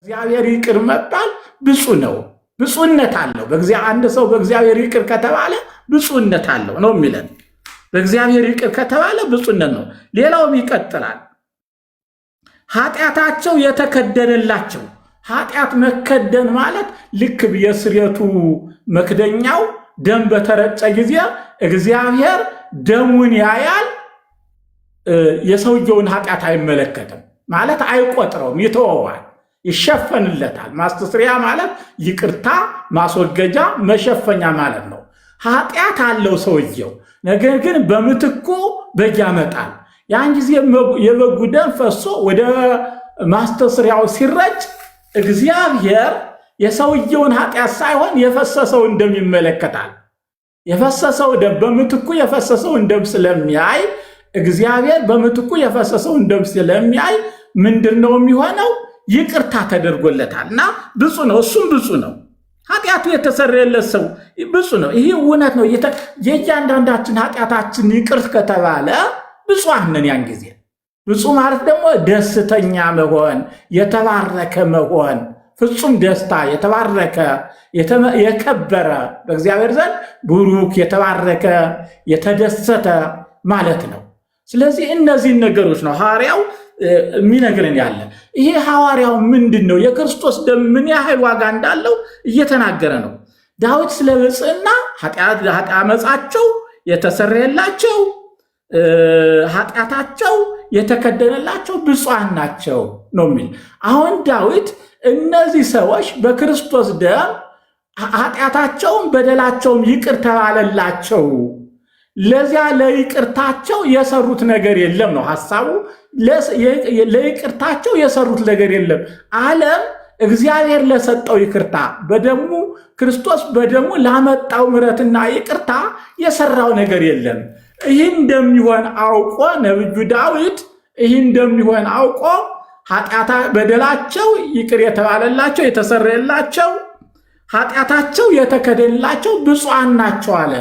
እግዚአብሔር ይቅር መባል ብፁዕ ነው፣ ብፁዕነት አለው። አንድ ሰው በእግዚአብሔር ይቅር ከተባለ ብፁዕነት አለው ነው የሚለን። በእግዚአብሔር ይቅር ከተባለ ብፁዕነት ነው። ሌላውም ይቀጥላል። ኃጢአታቸው የተከደነላቸው። ኃጢአት መከደን ማለት ልክ የስርየቱ መክደኛው ደም በተረጨ ጊዜ እግዚአብሔር ደሙን ያያል፣ የሰውየውን ኃጢአት አይመለከትም ማለት አይቆጥረውም፣ ይተወዋል፣ ይሸፈንለታል። ማስተስሪያ ማለት ይቅርታ ማስወገጃ መሸፈኛ ማለት ነው። ኃጢአት አለው ሰውየው፣ ነገር ግን በምትኩ በግ ያመጣል። ያን ጊዜ የበጉ ደም ፈሶ ወደ ማስተስሪያው ሲረጭ እግዚአብሔር የሰውየውን ኃጢአት ሳይሆን የፈሰሰውን ደም ይመለከታል። የፈሰሰው ደም በምትኩ የፈሰሰውን ደም ስለሚያይ እግዚአብሔር በምትኩ የፈሰሰውን ደም ስለሚያይ ምንድነው የሚሆነው? ይቅርታ ተደርጎለታል እና ብፁዕ ነው። እሱም ብፁዕ ነው። ኃጢአቱ የተሰረየለት ሰው ብፁዕ ነው። ይህ እውነት ነው። የእያንዳንዳችን ኃጢአታችን ይቅር ከተባለ ብፁዓን ነን። ያን ጊዜ ብፁዕ ማለት ደግሞ ደስተኛ መሆን፣ የተባረከ መሆን፣ ፍጹም ደስታ፣ የተባረከ የከበረ በእግዚአብሔር ዘንድ ቡሩክ፣ የተባረከ የተደሰተ ማለት ነው። ስለዚህ እነዚህን ነገሮች ነው ሐዋርያው የሚነግረን ያለ። ይሄ ሐዋርያው ምንድን ነው? የክርስቶስ ደም ምን ያህል ዋጋ እንዳለው እየተናገረ ነው። ዳዊት ስለ ብፅዕና አመፃቸው የተሰረየላቸው ኃጢአታቸው የተከደነላቸው ብፁዓን ናቸው ነው የሚል። አሁን ዳዊት እነዚህ ሰዎች በክርስቶስ ደም ኃጢአታቸውም በደላቸውም ይቅር ተባለላቸው፣ ለዚያ ለይቅርታቸው የሰሩት ነገር የለም ነው ሐሳቡ። ለይቅርታቸው የሰሩት ነገር የለም። ዓለም እግዚአብሔር ለሰጠው ይቅርታ በደሙ ክርስቶስ በደሙ ላመጣው ምሕረትና ይቅርታ የሰራው ነገር የለም። ይህ እንደሚሆን አውቆ ነብዩ ዳዊት ይህ እንደሚሆን አውቆ በደላቸው ይቅር የተባለላቸው የተሰረየላቸው ኃጢአታቸው የተከደነላቸው ብፁዓን ናቸው አለ።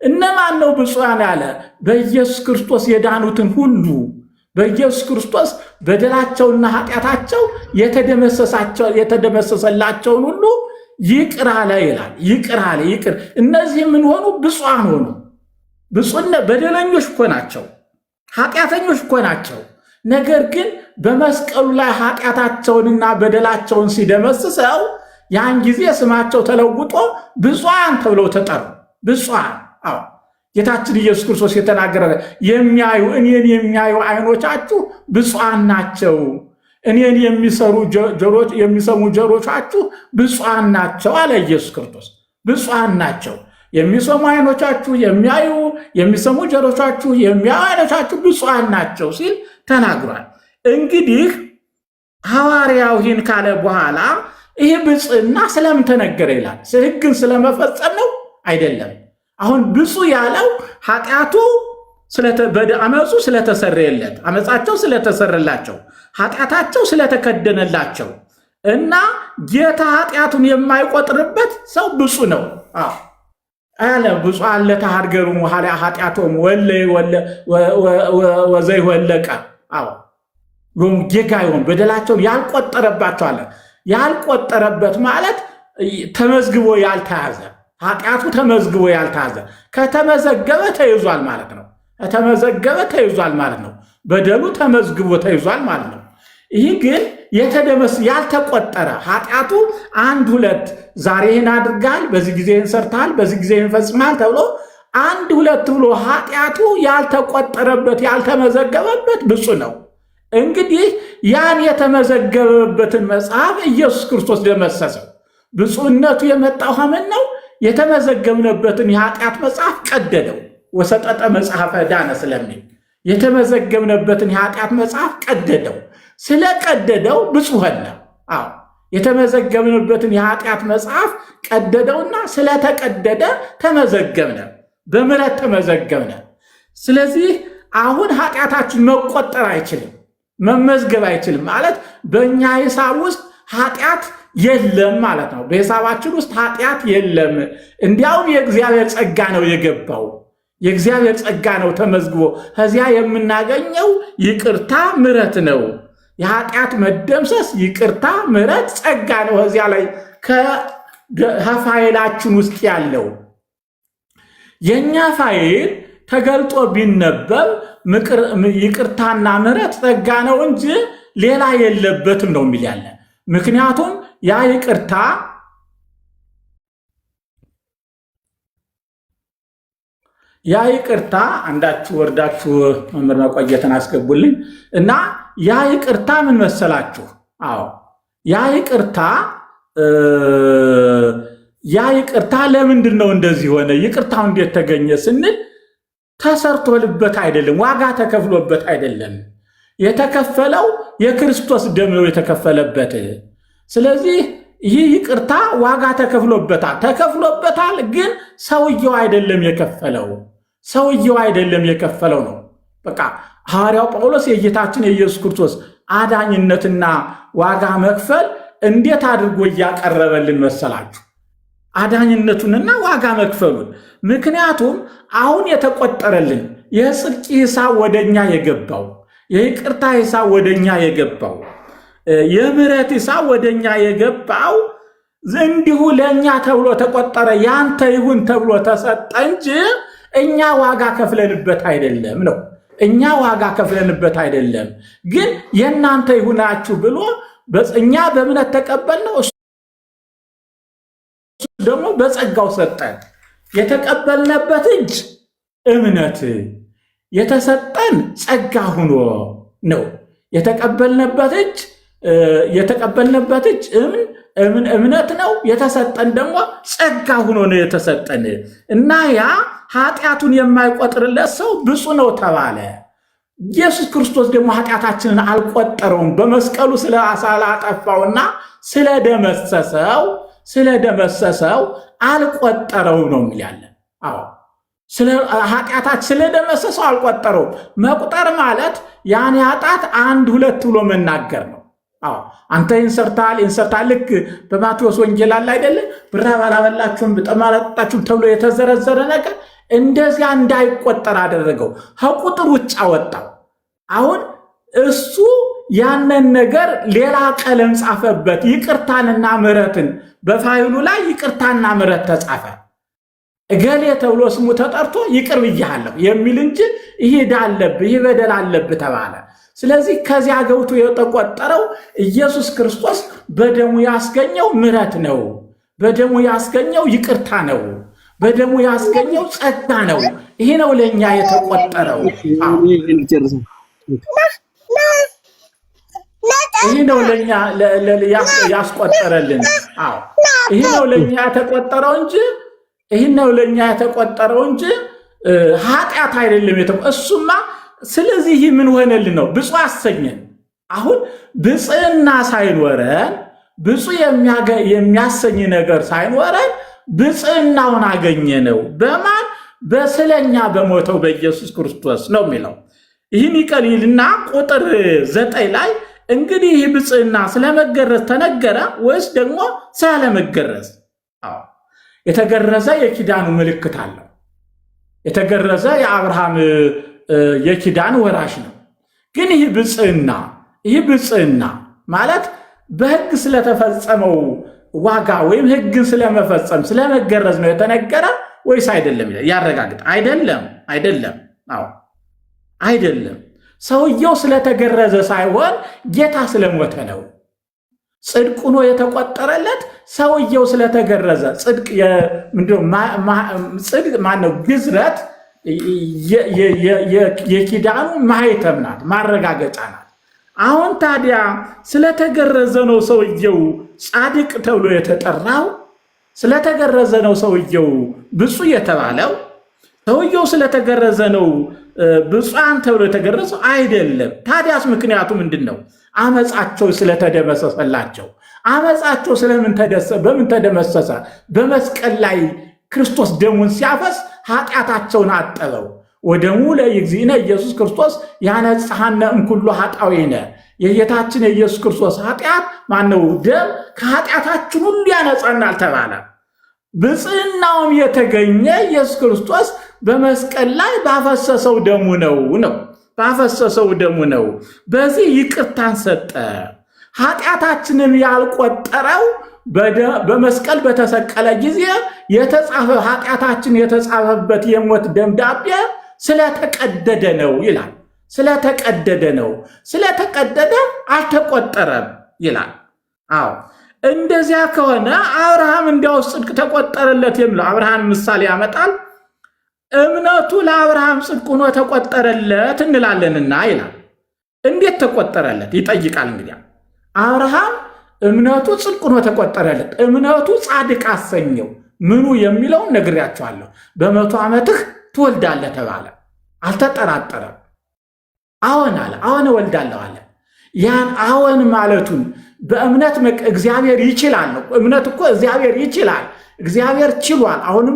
እነማን ነው ብፁዓን ያለ? በኢየሱስ ክርስቶስ የዳኑትን ሁሉ በኢየሱስ ክርስቶስ በደላቸውና ኃጢአታቸው የተደመሰሰላቸውን ሁሉ ይቅር አለ ይላል። ይቅር አለ። ይቅር እነዚህ ምን ሆኑ? ብፁዓን ሆኑ። ብፁዕነት በደለኞች እኮ ናቸው፣ ኃጢአተኞች እኮ ናቸው። ነገር ግን በመስቀሉ ላይ ኃጢአታቸውንና በደላቸውን ሲደመስሰው ያን ጊዜ ስማቸው ተለውጦ ብፁዓን ተብለው ተጠሩ። ብፁዓን ጌታችን ኢየሱስ ክርስቶስ የተናገረ የሚያዩ እኔን የሚያዩ ዓይኖቻችሁ ብፁዓን ናቸው፣ እኔን የሚሰሙ ጆሮቻችሁ ብፁዓን ናቸው አለ ኢየሱስ ክርስቶስ። ብፁዓን ናቸው የሚሰሙ ዓይኖቻችሁ፣ የሚሰሙ ጆሮቻችሁ፣ የሚያዩ ዓይኖቻችሁ ብፁዓን ናቸው ሲል ተናግሯል። እንግዲህ ሐዋርያው ይህን ካለ በኋላ ይህ ብፅዕና ስለምን ተነገረ ይላል? ሕግን ስለመፈጸም ነው አይደለም። አሁን ብፁዕ ያለው ኃጢአቱ አመፁ ስለተሰረየለት፣ አመፃቸው ስለተሰረላቸው፣ ኃጢአታቸው ስለተከደነላቸው እና ጌታ ኃጢአቱን የማይቆጥርበት ሰው ብፁዕ ነው አለ። ብፁዓን ለተሃድገሩ ኃጢአቶም ወዘይወለቀ ጌጋዮን በደላቸውን ያልቆጠረባቸው አለ። ያልቆጠረበት ማለት ተመዝግቦ ያልተያዘ፣ ኃጢአቱ ተመዝግቦ ያልተያዘ፣ ከተመዘገበ ተይዟል ማለት ነው። ከተመዘገበ ተይዟል ማለት ነው። በደሉ ተመዝግቦ ተይዟል ማለት ነው። ይህ ግን ያልተቆጠረ ኃጢአቱ አንድ ሁለት ዛሬ ይህን አድርጋል፣ በዚህ ጊዜ ይህን ሰርተሃል፣ በዚህ ጊዜ ይህን ፈጽመሃል ተብሎ አንድ ሁለት ብሎ ኃጢአቱ ያልተቆጠረበት ያልተመዘገበበት ብፁዕ ነው። እንግዲህ ያን የተመዘገበበትን መጽሐፍ ኢየሱስ ክርስቶስ ደመሰሰው። ብፁዕነቱ የመጣው ምን ነው? የተመዘገብነበትን የኃጢአት መጽሐፍ ቀደደው። ወሰጠጠ መጽሐፈ ዳነ ስለሚል የተመዘገብነበትን የኃጢአት መጽሐፍ ቀደደው። ስለቀደደው ብፁዕ ሆነ። የተመዘገብነበትን የኃጢአት መጽሐፍ ቀደደውና ስለተቀደደ ተመዘገብነ፣ በምሕረት ተመዘገብነ። ስለዚህ አሁን ኃጢአታችን መቆጠር አይችልም፣ መመዝገብ አይችልም ማለት በእኛ ሂሳብ ውስጥ ኃጢአት የለም ማለት ነው። በሂሳባችን ውስጥ ኃጢአት የለም። እንዲያውም የእግዚአብሔር ጸጋ ነው የገባው። የእግዚአብሔር ጸጋ ነው ተመዝግቦ ከዚያ የምናገኘው ይቅርታ ምሕረት ነው። የኃጢአት መደምሰስ ይቅርታ፣ ምሕረት፣ ጸጋ ነው። እዚያ ላይ ከፋይላችን ውስጥ ያለው የኛ ፋይል ተገልጦ ቢነበብ ይቅርታና ምሕረት ጸጋ ነው እንጂ ሌላ የለበትም ነው የሚል ያለ። ምክንያቱም ያ ይቅርታ አንዳችሁ ወርዳችሁ መምህር መቆየትን አስገቡልኝ እና ያ ይቅርታ ምን መሰላችሁ? አዎ ያ ይቅርታ ለምንድን ነው እንደዚህ ሆነ? ይቅርታው እንዴት ተገኘ ስንል ተሰርቶልበት አይደለም፣ ዋጋ ተከፍሎበት አይደለም። የተከፈለው የክርስቶስ ደም ነው የተከፈለበት። ስለዚህ ይህ ይቅርታ ዋጋ ተከፍሎበታል፣ ግን ሰውየው አይደለም የከፈለው ነው። በቃ ሐዋርያው ጳውሎስ የጌታችን የኢየሱስ ክርስቶስ አዳኝነትና ዋጋ መክፈል እንዴት አድርጎ እያቀረበልን መሰላችሁ? አዳኝነቱንና ዋጋ መክፈሉን። ምክንያቱም አሁን የተቆጠረልን የጽድቅ ሂሳብ ወደኛ የገባው፣ የይቅርታ ሂሳብ ወደኛ የገባው፣ የምሕረት ሂሳብ ወደኛ የገባው እንዲሁ ለእኛ ተብሎ ተቆጠረ፣ ያንተ ይሁን ተብሎ ተሰጠ እንጂ እኛ ዋጋ ከፍለንበት አይደለም ነው። እኛ ዋጋ ከፍለንበት አይደለም፣ ግን የእናንተ ይሁናችሁ ብሎ እኛ በእምነት ተቀበልነው፣ እሱ ደግሞ በጸጋው ሰጠን። የተቀበልነበት እጅ እምነት፣ የተሰጠን ጸጋ ሆኖ ነው። የተቀበልነበት እጅ እምነት ነው። የተሰጠን ደግሞ ጸጋ ሆኖ ነው የተሰጠን እና ያ ኃጢአቱን የማይቆጥርለት ሰው ብፁዕ ነው ተባለ። ኢየሱስ ክርስቶስ ደግሞ ኃጢአታችንን አልቆጠረውም። በመስቀሉ ስላጠፋውና ስለደመሰሰው አልቆጠረው ነው የሚላለን። አዎ ኃጢአታችን ስለደመሰሰው አልቆጠረው። መቁጠር ማለት ያን ኃጢአት 1 2 ብሎ መናገር ነው። አዎ አንተ ይንሰርታል ልክ በማቴዎስ ወንጌል አለ አይደለ? ብራብ አላበላችሁም፣ ብጠማ አላጠጣችሁም ተብሎ የተዘረዘረ ነገር እንደዚያ እንዳይቆጠር አደረገው፣ ከቁጥር ውጭ አወጣው። አሁን እሱ ያንን ነገር ሌላ ቀለም ጻፈበት። ይቅርታንና ምሕረትን በፋይሉ ላይ ይቅርታና ምሕረት ተጻፈ። እገሌ ተብሎ ስሙ ተጠርቶ ይቅር ብያለሁ የሚል እንጂ ይህ ዕዳ አለብህ፣ ይህ በደል አለብህ ተባለ። ስለዚህ ከዚያ ገብቶ የተቆጠረው ኢየሱስ ክርስቶስ በደሙ ያስገኘው ምሕረት ነው፣ በደሙ ያስገኘው ይቅርታ ነው፣ በደሙ ያስገኘው ጸጋ ነው። ይሄ ነው ለኛ የተቆጠረው። ይሄ ነው ለኛ ያስቆጠረልን። አዎ ይሄ ነው ለኛ የተቆጠረው እንጂ ኃጢአት አይደለም። እሱማ ስለዚህ ምን ሆነልን ነው? ብፁዕ አሰኘን። አሁን ብፅዕና ሳይኖረን ብፁዕ የሚያሰኝ ነገር ሳይኖረን ብፅዕናውን አገኘነው። በማን? በስለኛ በሞተው በኢየሱስ ክርስቶስ ነው የሚለው። ይህን ይቀልልና ቁጥር 9 ላይ እንግዲህ ይህ ብፅዕና ስለመገረዝ ተነገረ ወይስ ደግሞ ስላለመገረዝ? የተገረዘ የኪዳኑ ምልክት አለው። የተገረዘ የአብርሃም የኪዳን ወራሽ ነው። ግን ይህ ብፅዕና ማለት በሕግ ስለተፈጸመው ዋጋ ወይም ሕግን ስለመፈጸም ስለመገረዝ ነው የተነገረ ወይስ አይደለም? ያረጋግጥ። አይደለም። ሰውየው ስለተገረዘ ሳይሆን ጌታ ስለሞተ ነው። ጽድቅ ሆኖ የተቆጠረለት ሰውየው ስለተገረዘ። ጽድቅ ማነው? ግዝረት የኪዳኑ ማህተም ናት፣ ማረጋገጫ ናት። አሁን ታዲያ ስለተገረዘ ነው ሰውየው ጻድቅ ተብሎ የተጠራው፣ ስለተገረዘ ነው ሰውየው ብፁዕ የተባለው፣ ሰውየው ስለተገረዘ ነው ብፁዓን ተብሎ የተገረዘው አይደለም። ታዲያስ ምክንያቱ ምንድን ነው? አመፃቸው ስለተደመሰሰላቸው። አመፃቸው በምን ተደመሰሰ? በመስቀል ላይ ክርስቶስ ደሙን ሲያፈስ ኃጢአታቸውን አጠበው። ወደሙ ለእግዚእነ ኢየሱስ ክርስቶስ ያነጽሐነ እምኩሉ ኃጣውኢነ። የጌታችን የኢየሱስ ክርስቶስ ኃጢአት ማነው? ደም ከኃጢአታችን ሁሉ ያነጻናል ተባለ። ብፅዕናውም የተገኘ ኢየሱስ ክርስቶስ በመስቀል ላይ ባፈሰሰው ደሙ ነው። ባፈሰሰው ደሙ ነው። በዚህ ይቅርታን ሰጠ። ኃጢአታችንን ያልቆጠረው በመስቀል በተሰቀለ ጊዜ የተጻፈ ኃጢአታችን የተጻፈበት የሞት ደብዳቤ ስለተቀደደ ነው ይላል። ስለተቀደደ ነው። ስለተቀደደ አልተቆጠረም ይላል። አዎ እንደዚያ ከሆነ አብርሃም እንዲያው ጽድቅ ተቆጠረለት የሚለው አብርሃም ምሳሌ ያመጣል። እምነቱ ለአብርሃም ጽድቅ ሆኖ ተቆጠረለት እንላለንና ይላል። እንዴት ተቆጠረለት ይጠይቃል። እንግዲህ አብርሃም እምነቱ ጽድቅ ሆኖ ተቆጠረለት። እምነቱ ጻድቅ አሰኘው። ምኑ የሚለውን ነግሬያቸዋለሁ። በ100 ዓመትህ ትወልዳለህ ተባለ። አልተጠራጠረም። አዎን አለ። አዎን እወልዳለሁ አለ። ያን አዎን ማለቱን በእምነት እግዚአብሔር ይችላል ነው። እምነት እኮ እግዚአብሔር ይችላል። እግዚአብሔር ችሏል። አሁንም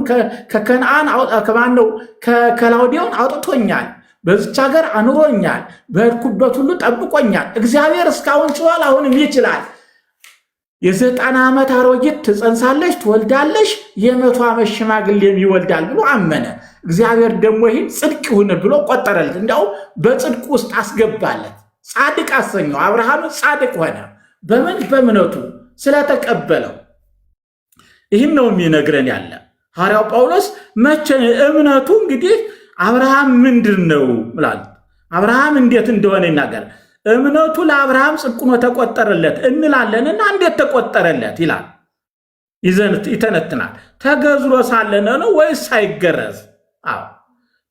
ከከነዓን ከማነው ከከላውዲዮን አውጥቶኛል። በዚች ሀገር አኑሮኛል። በሄድኩበት ሁሉ ጠብቆኛል። እግዚአብሔር እስካሁን ችሏል፣ አሁንም ይችላል። የ90 ዓመት አሮጊት ትጸንሳለች፣ ትወልዳለች፣ የ100 ዓመት ሽማግሌም ይወልዳል ብሎ አመነ። እግዚአብሔር ደግሞ ይህን ጽድቅ ይሁን ብሎ ቆጠረለት። እንዲያው በጽድቅ ውስጥ አስገባለት። ጻድቅ አሰኘው። አብርሃም ጻድቅ ሆነ። በምን? በእምነቱ ስለተቀበለው። ይህን ነው የሚነግረን ያለ ሐዋርያው ጳውሎስ። መቼ እምነቱ እንግዲህ አብርሃም ምንድን ነው ይላል። አብርሃም እንዴት እንደሆነ ይናገር። እምነቱ ለአብርሃም ጽድቅ ሆኖ ተቆጠረለት እንላለንና እንዴት ተቆጠረለት ይላል። ይተነትናል። ተገዝሮ ሳለ ነው ወይስ ሳይገረዝ? አዎ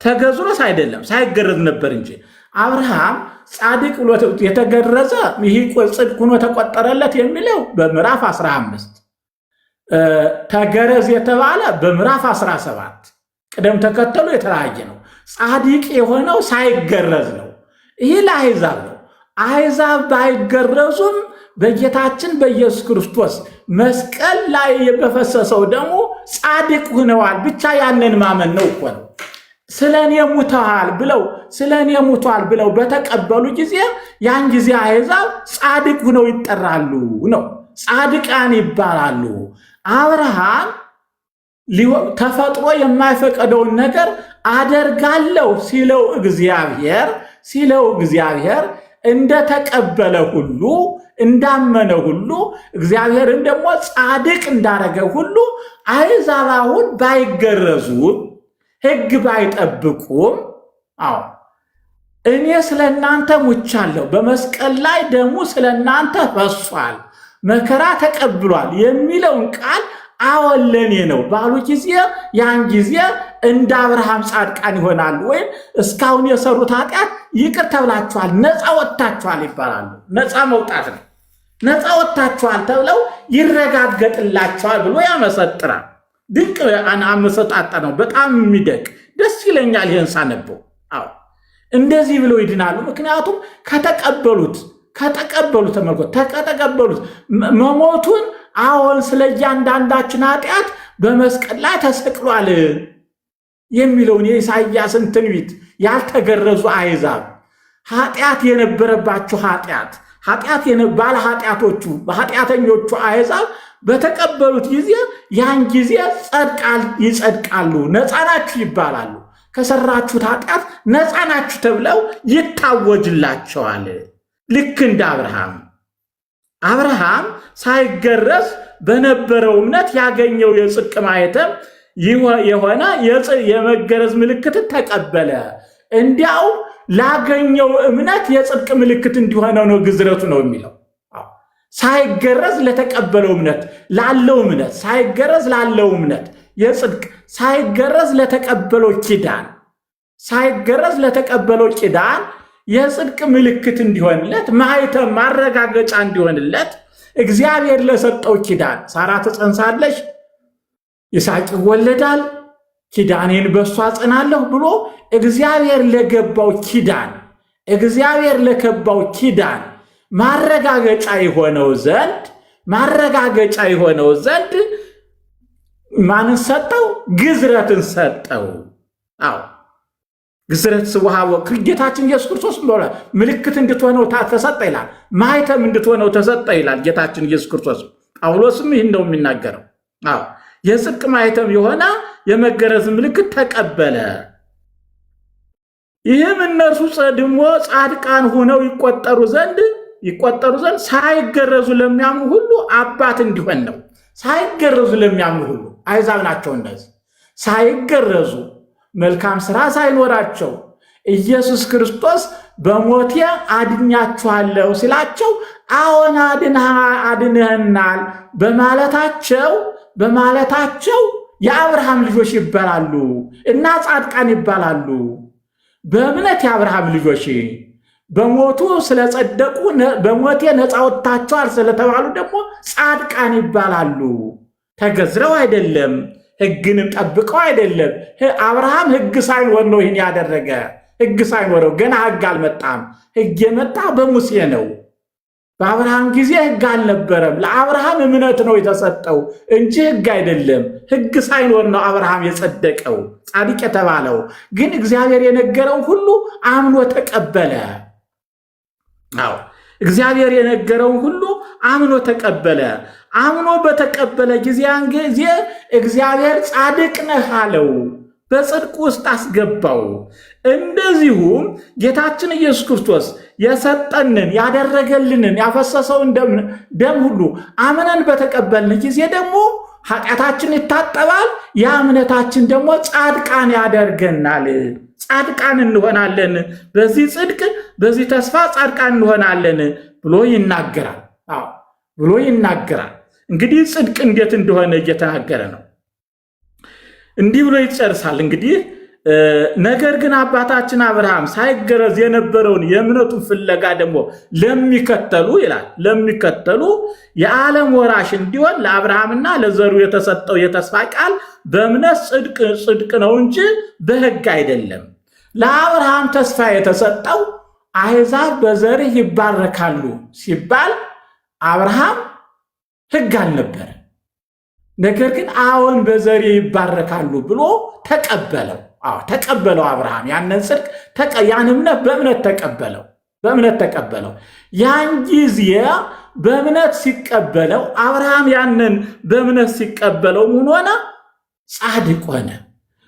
ተገዝሮስ አይደለም፣ ሳይገረዝ ነበር እንጂ። አብርሃም ጻድቅ ብሎ የተገረዘ ይህ ጽድቅ ሆኖ ተቆጠረለት የሚለው በምዕራፍ 15፣ ተገረዝ የተባለ በምዕራፍ 17። ቅደም ተከተሉ የተለያየ ነው። ጻድቅ የሆነው ሳይገረዝ ነው። ይህ ለአሕዛብ ነው። አሕዛብ ባይገረዙም በጌታችን በኢየሱስ ክርስቶስ መስቀል ላይ በፈሰሰው ደግሞ ጻድቅ ሆነዋል። ብቻ ያንን ማመን ነው እኮ ነው። ስለኔ ሙተዋል ብለው በተቀበሉ ጊዜ ያን ጊዜ አሕዛብ ጻድቅ ሆነው ይጠራሉ ነው፣ ጻድቃን ይባላሉ። አብርሃም ተፈጥሮ የማይፈቀደውን ነገር አደርጋለሁ ሲለው እግዚአብሔር እንደተቀበለ ሁሉ እንዳመነ ሁሉ እግዚአብሔርን ደግሞ ጻድቅ እንዳረገ ሁሉ አሕዛብ አሁን ባይገረዙም ሕግ ባይጠብቁም እኔ ስለናንተ ሙቻለሁ፣ በመስቀል ላይ ደሙ ስለናንተ ፈሷል፣ መከራ ተቀብሏል የሚለውን ቃል አወለኔ ነው ባሉ ጊዜ ያን ጊዜ እንደ አብርሃም ጻድቃን ይሆናሉ። ወይም እስካሁን የሰሩት ኃጢአት ይቅር ተብላችኋል፣ ነፃ ወጥታችኋል ይባላሉ። ነፃ መውጣት ነው። ነፃ ወጥታችኋል ተብለው ይረጋገጥላቸዋል ብሎ ያመሰጥራል። ድንቅ አመሰጣጣ ነው። በጣም የሚደቅ ደስ ይለኛል ይህን ሳነበው። አዎ እንደዚህ ብለው ይድናሉ። ምክንያቱም ከተቀበሉት ተመልኮት ከተቀበሉት መሞቱን አሁን ስለ እያንዳንዳችን ኃጢአት በመስቀል ላይ ተሰቅሏል የሚለውን የኢሳይያስን ትንቢት ያልተገረዙ አሕዛብ ኃጢአት የነበረባቸው ኃጢአት ባለ ኃጢአቶቹ በኃጢአተኞቹ አሕዛብ በተቀበሉት ጊዜ ያን ጊዜ ይጸድቃሉ፣ ነፃ ናችሁ ይባላሉ። ከሰራችሁት ኃጢአት ነፃ ናችሁ ተብለው ይታወጅላቸዋል። ልክ እንደ አብርሃም ሳይገረዝ በነበረው እምነት ያገኘው የጽድቅ ማኅተም የሆነ የመገረዝ ምልክትን ተቀበለ። እንዲያው ላገኘው እምነት የጽድቅ ምልክት እንዲሆነው ነው ግዝረቱ ነው የሚለው። ሳይገረዝ ለተቀበለው እምነት ላለው እምነት ሳይገረዝ ላለው እምነት የጽድቅ ሳይገረዝ ለተቀበለው ኪዳን የጽድቅ ምልክት እንዲሆንለት ማኅተም ማረጋገጫ እንዲሆንለት እግዚአብሔር ለሰጠው ኪዳን ሳራ ትጸንሳለች፣ ይስሐቅ ይወለዳል፣ ኪዳኔን በእሷ አጸናለሁ ብሎ እግዚአብሔር ለገባው ኪዳን ማረጋገጫ የሆነው ዘንድ ማንን ሰጠው? ግዝረትን ሰጠው። አዎ ግዝረት ስውሃቦ ጌታችን ኢየሱስ ክርስቶስ ብሏል። ምልክት እንድትሆነው ተሰጠ ይላል። ማኅተም እንድትሆነው ተሰጠ ይላል ጌታችን ኢየሱስ ክርስቶስ። ጳውሎስም ይህን ነው የሚናገረው። አዎ የጽድቅ ማኅተም የሆነ የመገረዝ ምልክት ተቀበለ። ይህም እነርሱ ደግሞ ጻድቃን ሆነው ይቆጠሩ ዘንድ ሳይገረዙ ለሚያምኑ ሁሉ አባት እንዲሆን ነው። ሳይገረዙ ለሚያምኑ ሁሉ አሕዛብ ናቸው እነዚህ። ሳይገረዙ መልካም ሥራ ሳይኖራቸው ኢየሱስ ክርስቶስ በሞቴ አድኛችኋለሁ ሲላቸው አዎን አድነህናል በማለታቸው የአብርሃም ልጆች ይባላሉ እና ጻድቃን ይባላሉ። በእምነት የአብርሃም ልጆች በሞቱ ስለጸደቁ በሞቴ ነፃ ወጥታችኋል ስለተባሉ ደግሞ ጻድቃን ይባላሉ። ተገዝረው አይደለም፣ ሕግንም ጠብቀው አይደለም። አብርሃም ሕግ ሳይኖር ነው ይህን ያደረገ። ሕግ ሳይኖረው ገና ሕግ አልመጣም። ሕግ የመጣ በሙሴ ነው። በአብርሃም ጊዜ ሕግ አልነበረም። ለአብርሃም እምነት ነው የተሰጠው እንጂ ሕግ አይደለም። ሕግ ሳይኖር ነው አብርሃም የጸደቀው ጻድቅ የተባለው። ግን እግዚአብሔር የነገረውን ሁሉ አምኖ ተቀበለ። አዎ እግዚአብሔር የነገረውን ሁሉ አምኖ ተቀበለ። አምኖ በተቀበለ ያን ጊዜ እግዚአብሔር ጻድቅ ነህ አለው፣ በጽድቅ ውስጥ አስገባው። እንደዚሁም ጌታችን ኢየሱስ ክርስቶስ የሰጠንን ያደረገልንን ያፈሰሰውን ደም ሁሉ አምነን በተቀበልን ጊዜ ደግሞ ኃጢአታችን ይታጠባል። ያ እምነታችን ደግሞ ጻድቃን ያደርገናል። ጻድቃን እንሆናለን። በዚህ ጽድቅ በዚህ ተስፋ ጻድቃን እንሆናለን ብሎ ይናገራል። አዎ ብሎ ይናገራል። እንግዲህ ጽድቅ እንዴት እንደሆነ እየተናገረ ነው። እንዲህ ብሎ ይጨርሳል። እንግዲህ ነገር ግን አባታችን አብርሃም ሳይገረዝ የነበረውን የእምነቱን ፍለጋ ደግሞ ለሚከተሉ ይላል ለሚከተሉ የዓለም ወራሽ እንዲሆን ለአብርሃምና ለዘሩ የተሰጠው የተስፋ ቃል በእምነት ጽድቅ ነው እንጂ በሕግ አይደለም። ለአብርሃም ተስፋ የተሰጠው አሕዛብ በዘርህ ይባረካሉ ሲባል አብርሃም ሕግ አልነበረ። ነገር ግን አዎን በዘሬ ይባረካሉ ብሎ ተቀበለው። ተቀበለው አብርሃም ያንን ጽድቅ ያን እምነት በእምነት ተቀበለው። ያን ጊዜ በእምነት ሲቀበለው አብርሃም ያንን በእምነት ሲቀበለው ምን ሆነ? ጻድቅ ሆነ።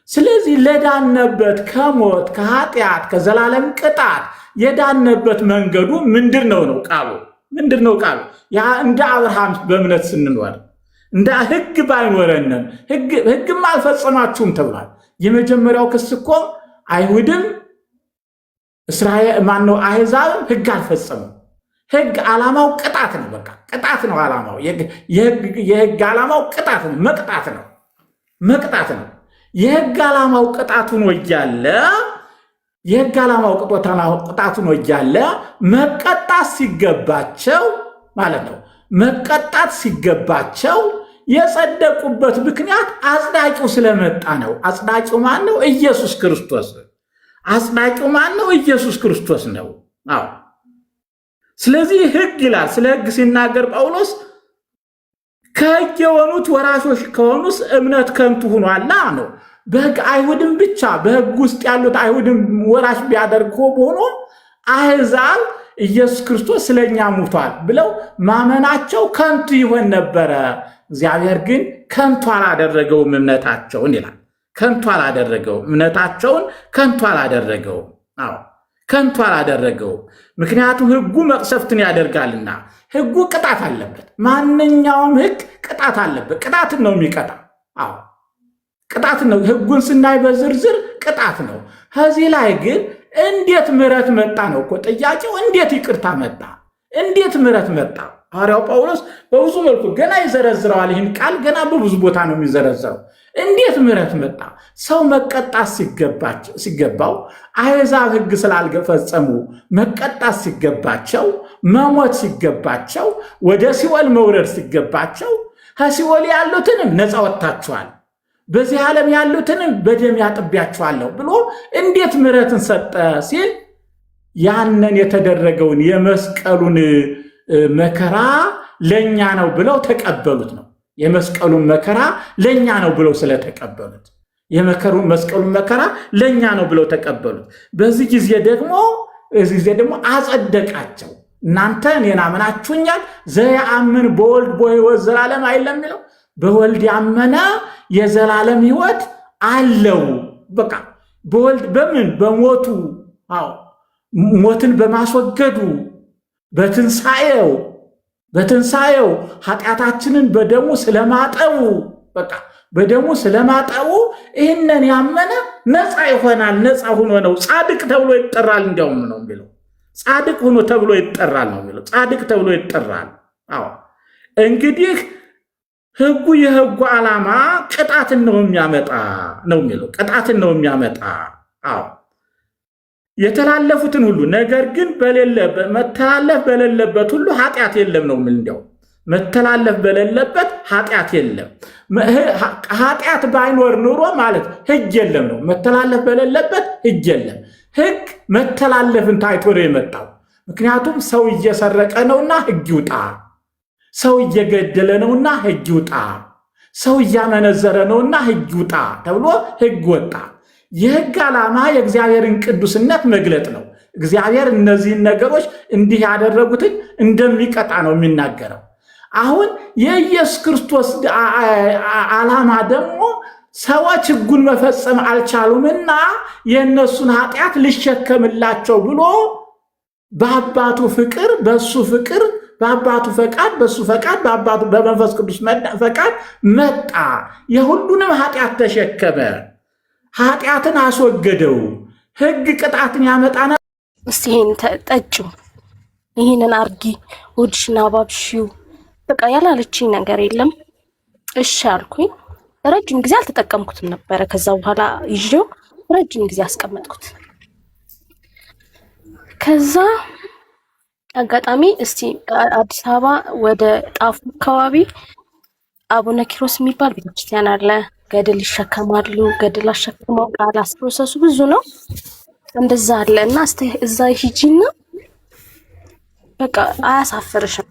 ስለዚህ ለዳነበት ከሞት ከኃጢአት ከዘላለም ቅጣት የዳነበት መንገዱ ምንድነው ነው ቃሉ? ምንድነው ቃሉ? ያ እንደ አብርሃም በእምነት ስንኖር እንደ ሕግ ባይኖረንም ሕግም አልፈጸማችሁም ተብሏል። የመጀመሪያው ክስ እኮ አይሁድም አሕዛብም ሕግ አልፈጸሙም። ሕግ ዓላማው ቅጣት ነው። በቃ ቅጣት ነው ዓላማው። የሕግ ዓላማው ቅጣት ነው፣ መቅጣት ነው። የሕግ ዓላማው ቅጣቱ ነው እያለ የሕግ ዓላማው ቅጣቱ ነው እያለ መቀጣት ሲገባቸው ማለት ነው መቀጣት ሲገባቸው የጸደቁበት ምክንያት አጽዳቂው ስለመጣ ነው። አጽዳቂው ማን ነው? ኢየሱስ ክርስቶስ። አጽዳቂው ማን ነው? ኢየሱስ ክርስቶስ ነው። አዎ። ስለዚህ ሕግ ይላል። ስለ ሕግ ሲናገር ጳውሎስ ከሕግ የሆኑት ወራሾች ከሆኑስ እምነት ከንቱ ሆኗልና ነው። በሕግ አይሁድም ብቻ በሕግ ውስጥ ያሉት አይሁድም ወራሽ ቢያደርግ ሆኖ አሕዛብ ኢየሱስ ክርስቶስ ስለኛ ሙቷል ብለው ማመናቸው ከንቱ ይሆን ነበረ። እግዚአብሔር ግን ከንቱ አላደረገውም እምነታቸውን ይላል። ከንቱ አላደረገውም እምነታቸውን ከንቱ አላደረገውም። አዎ ከንቱ አላደረገውም። ምክንያቱም ሕጉ መቅሰፍትን ያደርጋልና ሕጉ ቅጣት አለበት። ማንኛውም ሕግ ቅጣት አለበት። ቅጣትን ነው የሚቀጣ። አዎ ቅጣት ነው። ሕጉን ስናይ በዝርዝር ቅጣት ነው። ከዚህ ላይ ግን እንዴት ምሕረት መጣ ነው እኮ ጥያቄው። እንዴት ይቅርታ መጣ? እንዴት ምሕረት መጣ? ሐዋርያው ጳውሎስ በብዙ መልኩ ገና ይዘረዝረዋል። ይህን ቃል ገና በብዙ ቦታ ነው የሚዘረዝረው። እንዴት ምሕረት መጣ? ሰው መቀጣት ሲገባው አሕዛብ ሕግ ስላልፈጸሙ መቀጣት ሲገባቸው፣ መሞት ሲገባቸው፣ ወደ ሲኦል መውረድ ሲገባቸው ከሲኦል ያሉትንም ነፃ ወጥታችኋል፣ በዚህ ዓለም ያሉትንም በደም ያጥቢያችኋለሁ ብሎ እንዴት ምሕረትን ሰጠ ሲል ያንን የተደረገውን የመስቀሉን መከራ ለኛ ነው ብለው ተቀበሉት ነው። የመስቀሉን መከራ ለኛ ነው ብለው ስለተቀበሉት መስቀሉን መከራ ለኛ ነው ብለው ተቀበሉት። በዚህ ጊዜ ደግሞ አጸደቃቸው። እናንተ እኔን አምናችሁኛል፣ ዘየአምን በወልድ በሕይወት ዘላለም አይደለም የሚለው በወልድ ያመነ የዘላለም ሕይወት አለው። በቃ በወልድ በምን በሞቱ አዎ ሞትን በማስወገዱ በትንሣኤው ኃጢአታችንን በደሙ ስለማጠቡ በቃ በደሙ ስለማጠቡ ይህንን ያመነ ነፃ ይሆናል። ነፃ ሆኖ ነው ጻድቅ ተብሎ ይጠራል። እንዲያውም ነው የሚለው ጻድቅ ሆኖ ተብሎ ይጠራል ነው የሚለው ጻድቅ ተብሎ ይጠራል። አዎ እንግዲህ ሕጉ የሕጉ ዓላማ ቅጣትን ነው የሚያመጣ ነው የሚለው ቅጣትን ነው የሚያመጣ። አዎ የተላለፉትን ሁሉ ነገር ግን መተላለፍ በሌለበት ሁሉ ኃጢአት የለም ነው የሚል። እንዲያው መተላለፍ በሌለበት ኃጢአት የለም። ኃጢአት ባይኖር ኑሮ ማለት ሕግ የለም ነው። መተላለፍ በሌለበት ሕግ የለም። ሕግ መተላለፍን ታይቶ ነው የመጣው። ምክንያቱም ሰው እየሰረቀ ነውና ሕግ ይውጣ፣ ሰው እየገደለ ነውና ሕግ ይውጣ፣ ሰው እያመነዘረ ነውና ሕግ ይውጣ ተብሎ ሕግ ወጣ። የሕግ ዓላማ የእግዚአብሔርን ቅዱስነት መግለጥ ነው። እግዚአብሔር እነዚህን ነገሮች እንዲህ ያደረጉትን እንደሚቀጣ ነው የሚናገረው። አሁን የኢየሱስ ክርስቶስ ዓላማ ደግሞ ሰዎች ሕጉን መፈጸም አልቻሉምና የእነሱን ኃጢአት ልሸከምላቸው ብሎ በአባቱ ፍቅር በሱ ፍቅር በአባቱ ፈቃድ በሱ ፈቃድ በአባቱ በመንፈስ ቅዱስ ፈቃድ መጣ። የሁሉንም ኃጢአት ተሸከመ። ኃጢአትን አስወገደው። ሕግ ቅጣትን ያመጣና እስቲ ይሄን ጠጪ፣ ይሄንን አርጊ፣ ወድሽና ባብሺው በቃ ያላለችኝ ነገር የለም። እሺ አልኩኝ። ረጅም ጊዜ አልተጠቀምኩትም ነበረ። ከዛ በኋላ ይዤው ረጅም ጊዜ አስቀመጥኩት። ከዛ አጋጣሚ እስቲ አዲስ አበባ ወደ ጣፉ አካባቢ አቡነ ኪሮስ የሚባል ቤተክርስቲያን አለ። ገድል ይሸከማሉ። ገድል አሸክመው ቃል ፕሮሰሱ ብዙ ነው። እንደዛ አለ እና እስቲ እዛ ሂጂና በቃ አያሳፍርሽም።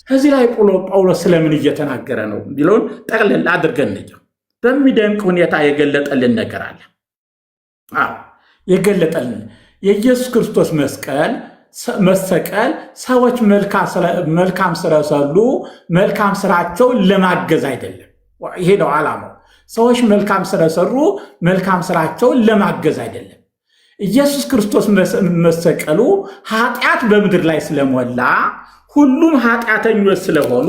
ከዚህ ላይ ጳውሎስ ስለምን እየተናገረ ነው ቢሎን ጠቅልል አድርገን ነው በሚደንቅ ሁኔታ የገለጠልን ነገር አለ። የገለጠልን የኢየሱስ ክርስቶስ መሰቀል ሰዎች መልካም ስለሰሩ መልካም ስራቸውን ለማገዝ አይደለም። ይሄ ነው ዓላማው። ሰዎች መልካም ስለሰሩ መልካም ስራቸውን ለማገዝ አይደለም። ኢየሱስ ክርስቶስ መሰቀሉ ኃጢአት በምድር ላይ ስለሞላ ሁሉም ኃጢአተኞች ስለሆኑ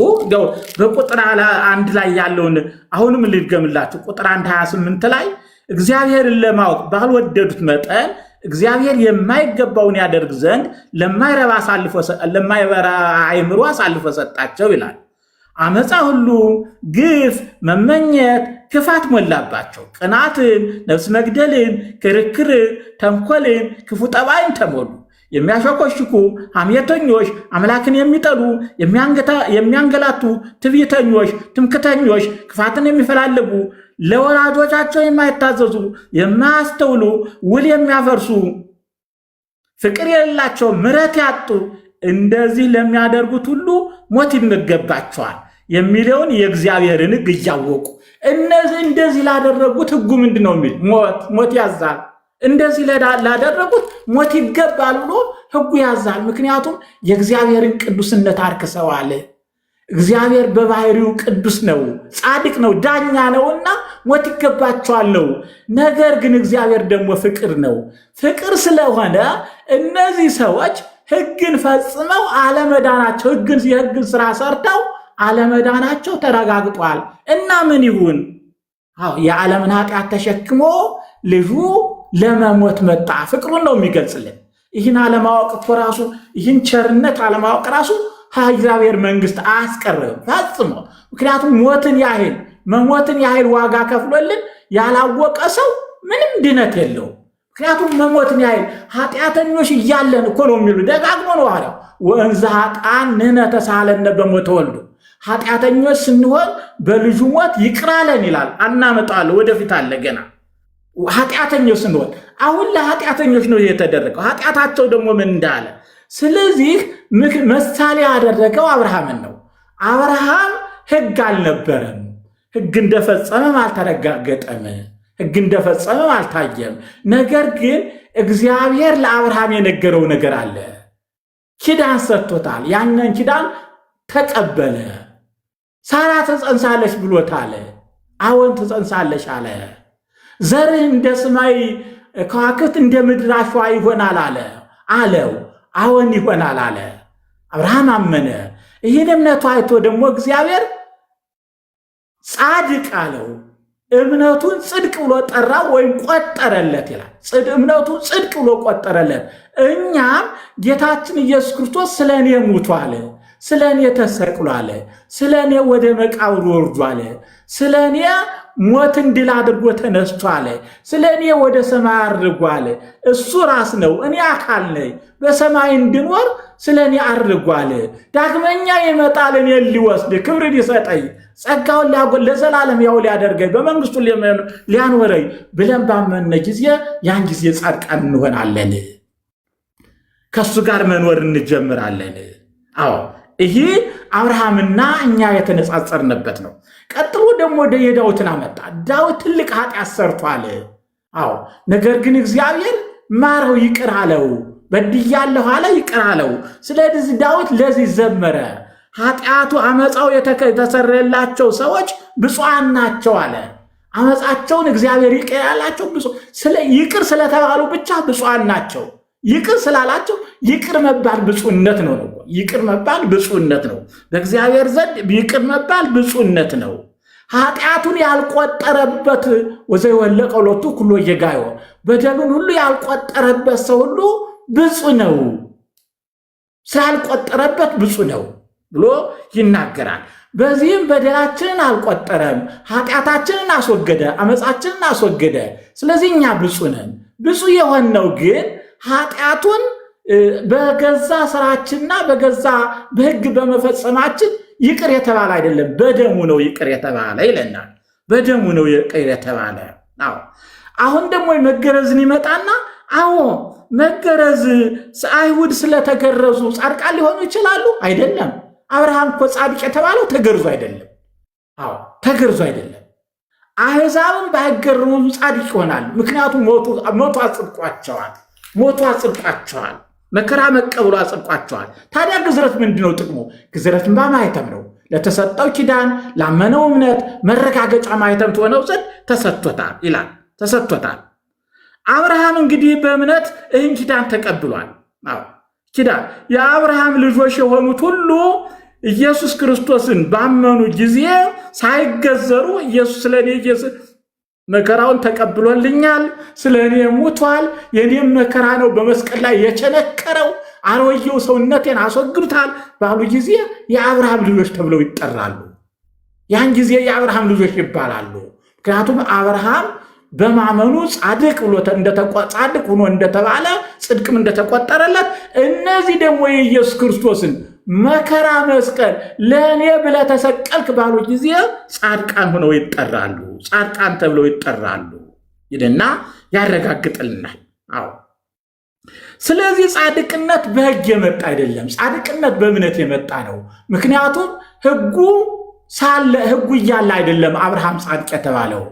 በቁጥር 1 ላይ ያለውን አሁንም ልድገምላችሁ። ቁጥር 1:28 ላይ እግዚአብሔርን ለማወቅ ባልወደዱት መጠን እግዚአብሔር የማይገባውን ያደርግ ዘንድ ለማይበራ አእምሮ አሳልፎ ሰጣቸው ይላል። አመፃ ሁሉ፣ ግፍ፣ መመኘት፣ ክፋት ሞላባቸው። ቅናትን፣ ነፍስ መግደልን፣ ክርክርን፣ ተንኮልን፣ ክፉ ጠባይን ተሞሉ። የሚያሾኮሽኩ፣ ሐሜተኞች፣ አምላክን የሚጠሉ፣ የሚያንገላቱ፣ ትዕቢተኞች፣ ትምክተኞች፣ ክፋትን የሚፈላለጉ፣ ለወላጆቻቸው የማይታዘዙ፣ የማያስተውሉ፣ ውል የሚያፈርሱ፣ ፍቅር የሌላቸው፣ ምሕረት ያጡ፣ እንደዚህ ለሚያደርጉት ሁሉ ሞት ይገባቸዋል የሚለውን የእግዚአብሔርን ሕግ እያወቁ እንደዚህ ላደረጉት ሕጉ ምንድን ነው የሚል ሞት ያዛል። እንደዚህ ላደረጉት ሞት ይገባል ብሎ ሕጉ ያዛል። ምክንያቱም የእግዚአብሔርን ቅዱስነት አርክሰዋል። እግዚአብሔር በባህሪው ቅዱስ ነው፣ ጻድቅ ነው፣ ዳኛ ነውና ሞት ይገባቸዋል ነው። ነገር ግን እግዚአብሔር ደግሞ ፍቅር ነው። ፍቅር ስለሆነ እነዚህ ሰዎች ሕግን ፈጽመው አለመዳናቸው፣ የሕግን ስራ ሰርተው አለመዳናቸው ተረጋግጧል። እና ምን ይሁን? የዓለምን ኃጢአት ተሸክሞ ልጁ ለመሞት መጣ። ፍቅሩን ነው የሚገልጽልን። ይህን አለማወቅ እኮ ራሱ ይህን ቸርነት አለማወቅ ራሱ እግዚአብሔር መንግስት አያስቀርብም ፈጽሞ። ምክንያቱም መሞትን ያህል ዋጋ ከፍሎልን ያላወቀ ሰው ምንም ድነት የለው። ምክንያቱም መሞትን ያህል ኃጢአተኞች እያለን እኮ ነው የሚሉ ደጋግሞ ነው አለ ወእንዘ ኃጥአን ንሕነ ተሳሃለነ በሞተ ወልዱ። ኃጢአተኞች ስንሆን በልጁ ሞት ይቅራለን ይላል። አናመጣዋለን፣ ወደፊት አለ ገና። ኃጢአተኞች ስንሆን አሁን ለኃጢአተኞች ነው የተደረገው። ኃጢአታቸው ደግሞ ምን እንዳለ። ስለዚህ ምሳሌ ያደረገው አብርሃምን ነው። አብርሃም ሕግ አልነበረም። ሕግ እንደፈጸመም አልተረጋገጠም። ሕግ እንደፈጸመም አልታየም። ነገር ግን እግዚአብሔር ለአብርሃም የነገረው ነገር አለ። ኪዳን ሰጥቶታል። ያንን ኪዳን ተቀበለ። ሳራ ትጸንሳለች ብሎታል። አዎን ትጸንሳለች አለ። ዘርህ እንደ ሰማይ ከዋክብት እንደ ምድር አሸዋ ይሆናል አለው። አዎን ይሆናል አለ። አብርሃም አመነ። ይህን እምነቱ አይቶ ደግሞ እግዚአብሔር ጻድቅ አለው። እምነቱን ጽድቅ ብሎ ጠራው ወይም ቆጠረለት ይላል። እምነቱን ጽድቅ ብሎ ቆጠረለት። እኛም ጌታችን ኢየሱስ ክርስቶስ ስለ እኔ ሙቷል፣ ስለ እኔ ተሰቅሏል፣ ስለ እኔ ወደ መቃብር ወርዷል፣ ስለ እኔ ሞትን ድል አድርጎ ተነስቷል፣ ስለ እኔ ወደ ሰማይ አርጓል። እሱ ራስ ነው፣ እኔ አካል ነኝ። በሰማይ እንድኖር ስለ እኔ አርጓል። ዳግመኛ ይመጣል፣ እኔን ሊወስድ ክብርን ይሰጠኝ፣ ጸጋውን ለዘላለም ያው ሊያደርገኝ፣ በመንግስቱ ሊያኖረኝ ብለን ባመነ ጊዜ ያን ጊዜ ጻድቃን እንሆናለን፣ ከሱ ጋር መኖር እንጀምራለን። አዎ ይሄ አብርሃምና እኛ የተነጻጸርንበት ነው። ቀጥሎ ደግሞ የዳዊትን አመጣ። ዳዊት ትልቅ ኃጢአት ሰርቷል። አዎ ነገር ግን እግዚአብሔር ማረው፣ ይቅር አለው። በድያለሁ አለ፣ ይቅር አለው። ስለዚህ ዳዊት ለዚህ ዘመረ። ኃጢአቱ አመፃው የተሰረየላቸው ሰዎች ብፁዓን ናቸው አለ። አመፃቸውን እግዚአብሔር ይቅር ያላቸው ይቅር ስለተባሉ ብቻ ብፁዓን ናቸው። ይቅር ስላላቸው ይቅር መባል ብፁዕነት ነው። ይቅር መባል ብፁዕነት ነው። በእግዚአብሔር ዘንድ ይቅር መባል ብፁዕነት ነው። ኃጢአቱን ያልቆጠረበት ወዘይወለቀው ሎቱ ኩሎ እየጋዮ በደሉን ሁሉ ያልቆጠረበት ሰው ሁሉ ብፁዕ ነው። ስላልቆጠረበት ብፁዕ ነው ብሎ ይናገራል። በዚህም በደላችንን አልቆጠረም፣ ኃጢአታችንን አስወገደ፣ አመፃችንን አስወገደ። ስለዚህ እኛ ብፁዕ ነን። ብፁዕ የሆነው ግን ኃጢአቱን በገዛ ስራችንና በሕግ በመፈጸማችን ይቅር የተባለ አይደለም፣ በደሙ ነው ይቅር የተባለ ይለናል። በደሙ ነው ይቅር የተባለ። አሁን ደግሞ መገረዝን ይመጣና መገረዝ አይሁድ ስለተገረዙ ጻድቃን ሊሆኑ ይችላሉ? አይደለም። አብርሃም እኮ ጻድቅ የተባለው ተገርዞ አይደለም። ተገርዞ አይደለም። አሕዛብም ባይገረዙ ጻድቅ ይሆናል። ምክንያቱም ሞቱ አጽድቋቸዋል። መከራ መቀበሉ አጽድቋቸዋል። ታዲያ ግዝረት ምንድነው ጥቅሙ? ግዝረትን በማኅተም ነው። ለተሰጠው ኪዳን ላመነው እምነት መረጋገጫ ማኅተም ትሆነው ዘንድ ተሰጥቶታል ይላል። ተሰጥቶታል። አብርሃም እንግዲህ በእምነት ይህን ኪዳን ተቀብሏል። ኪዳን የአብርሃም ልጆች የሆኑት ሁሉ ኢየሱስ ክርስቶስን ባመኑ ጊዜ ሳይገዘሩ ኢየሱስ ስለኔ መከራውን ተቀብሎልኛል፣ ስለ እኔ ሙቷል፣ የኔም መከራ ነው በመስቀል ላይ የቸነከረው፣ አሮጌው ሰውነቴን አስወግዱታል ባሉ ጊዜ የአብርሃም ልጆች ተብለው ይጠራሉ። ያን ጊዜ የአብርሃም ልጆች ይባላሉ። ምክንያቱም አብርሃም በማመኑ ጻድቅ ሆኖ እንደተባለ ጽድቅም እንደተቆጠረለት፣ እነዚህ ደግሞ የኢየሱስ ክርስቶስን መከራ መስቀል ለእኔ ብለህ ተሰቀልክ ባሉ ጊዜ ጻድቃን ሆነው ይጠራሉ፣ ጻድቃን ተብለው ይጠራሉ ይልና ያረጋግጥልናል። ስለዚህ ጻድቅነት በሕግ የመጣ አይደለም፣ ጻድቅነት በእምነት የመጣ ነው። ምክንያቱም ሕጉ እያለ አይደለም አብርሃም ጻድቅ የተባለው።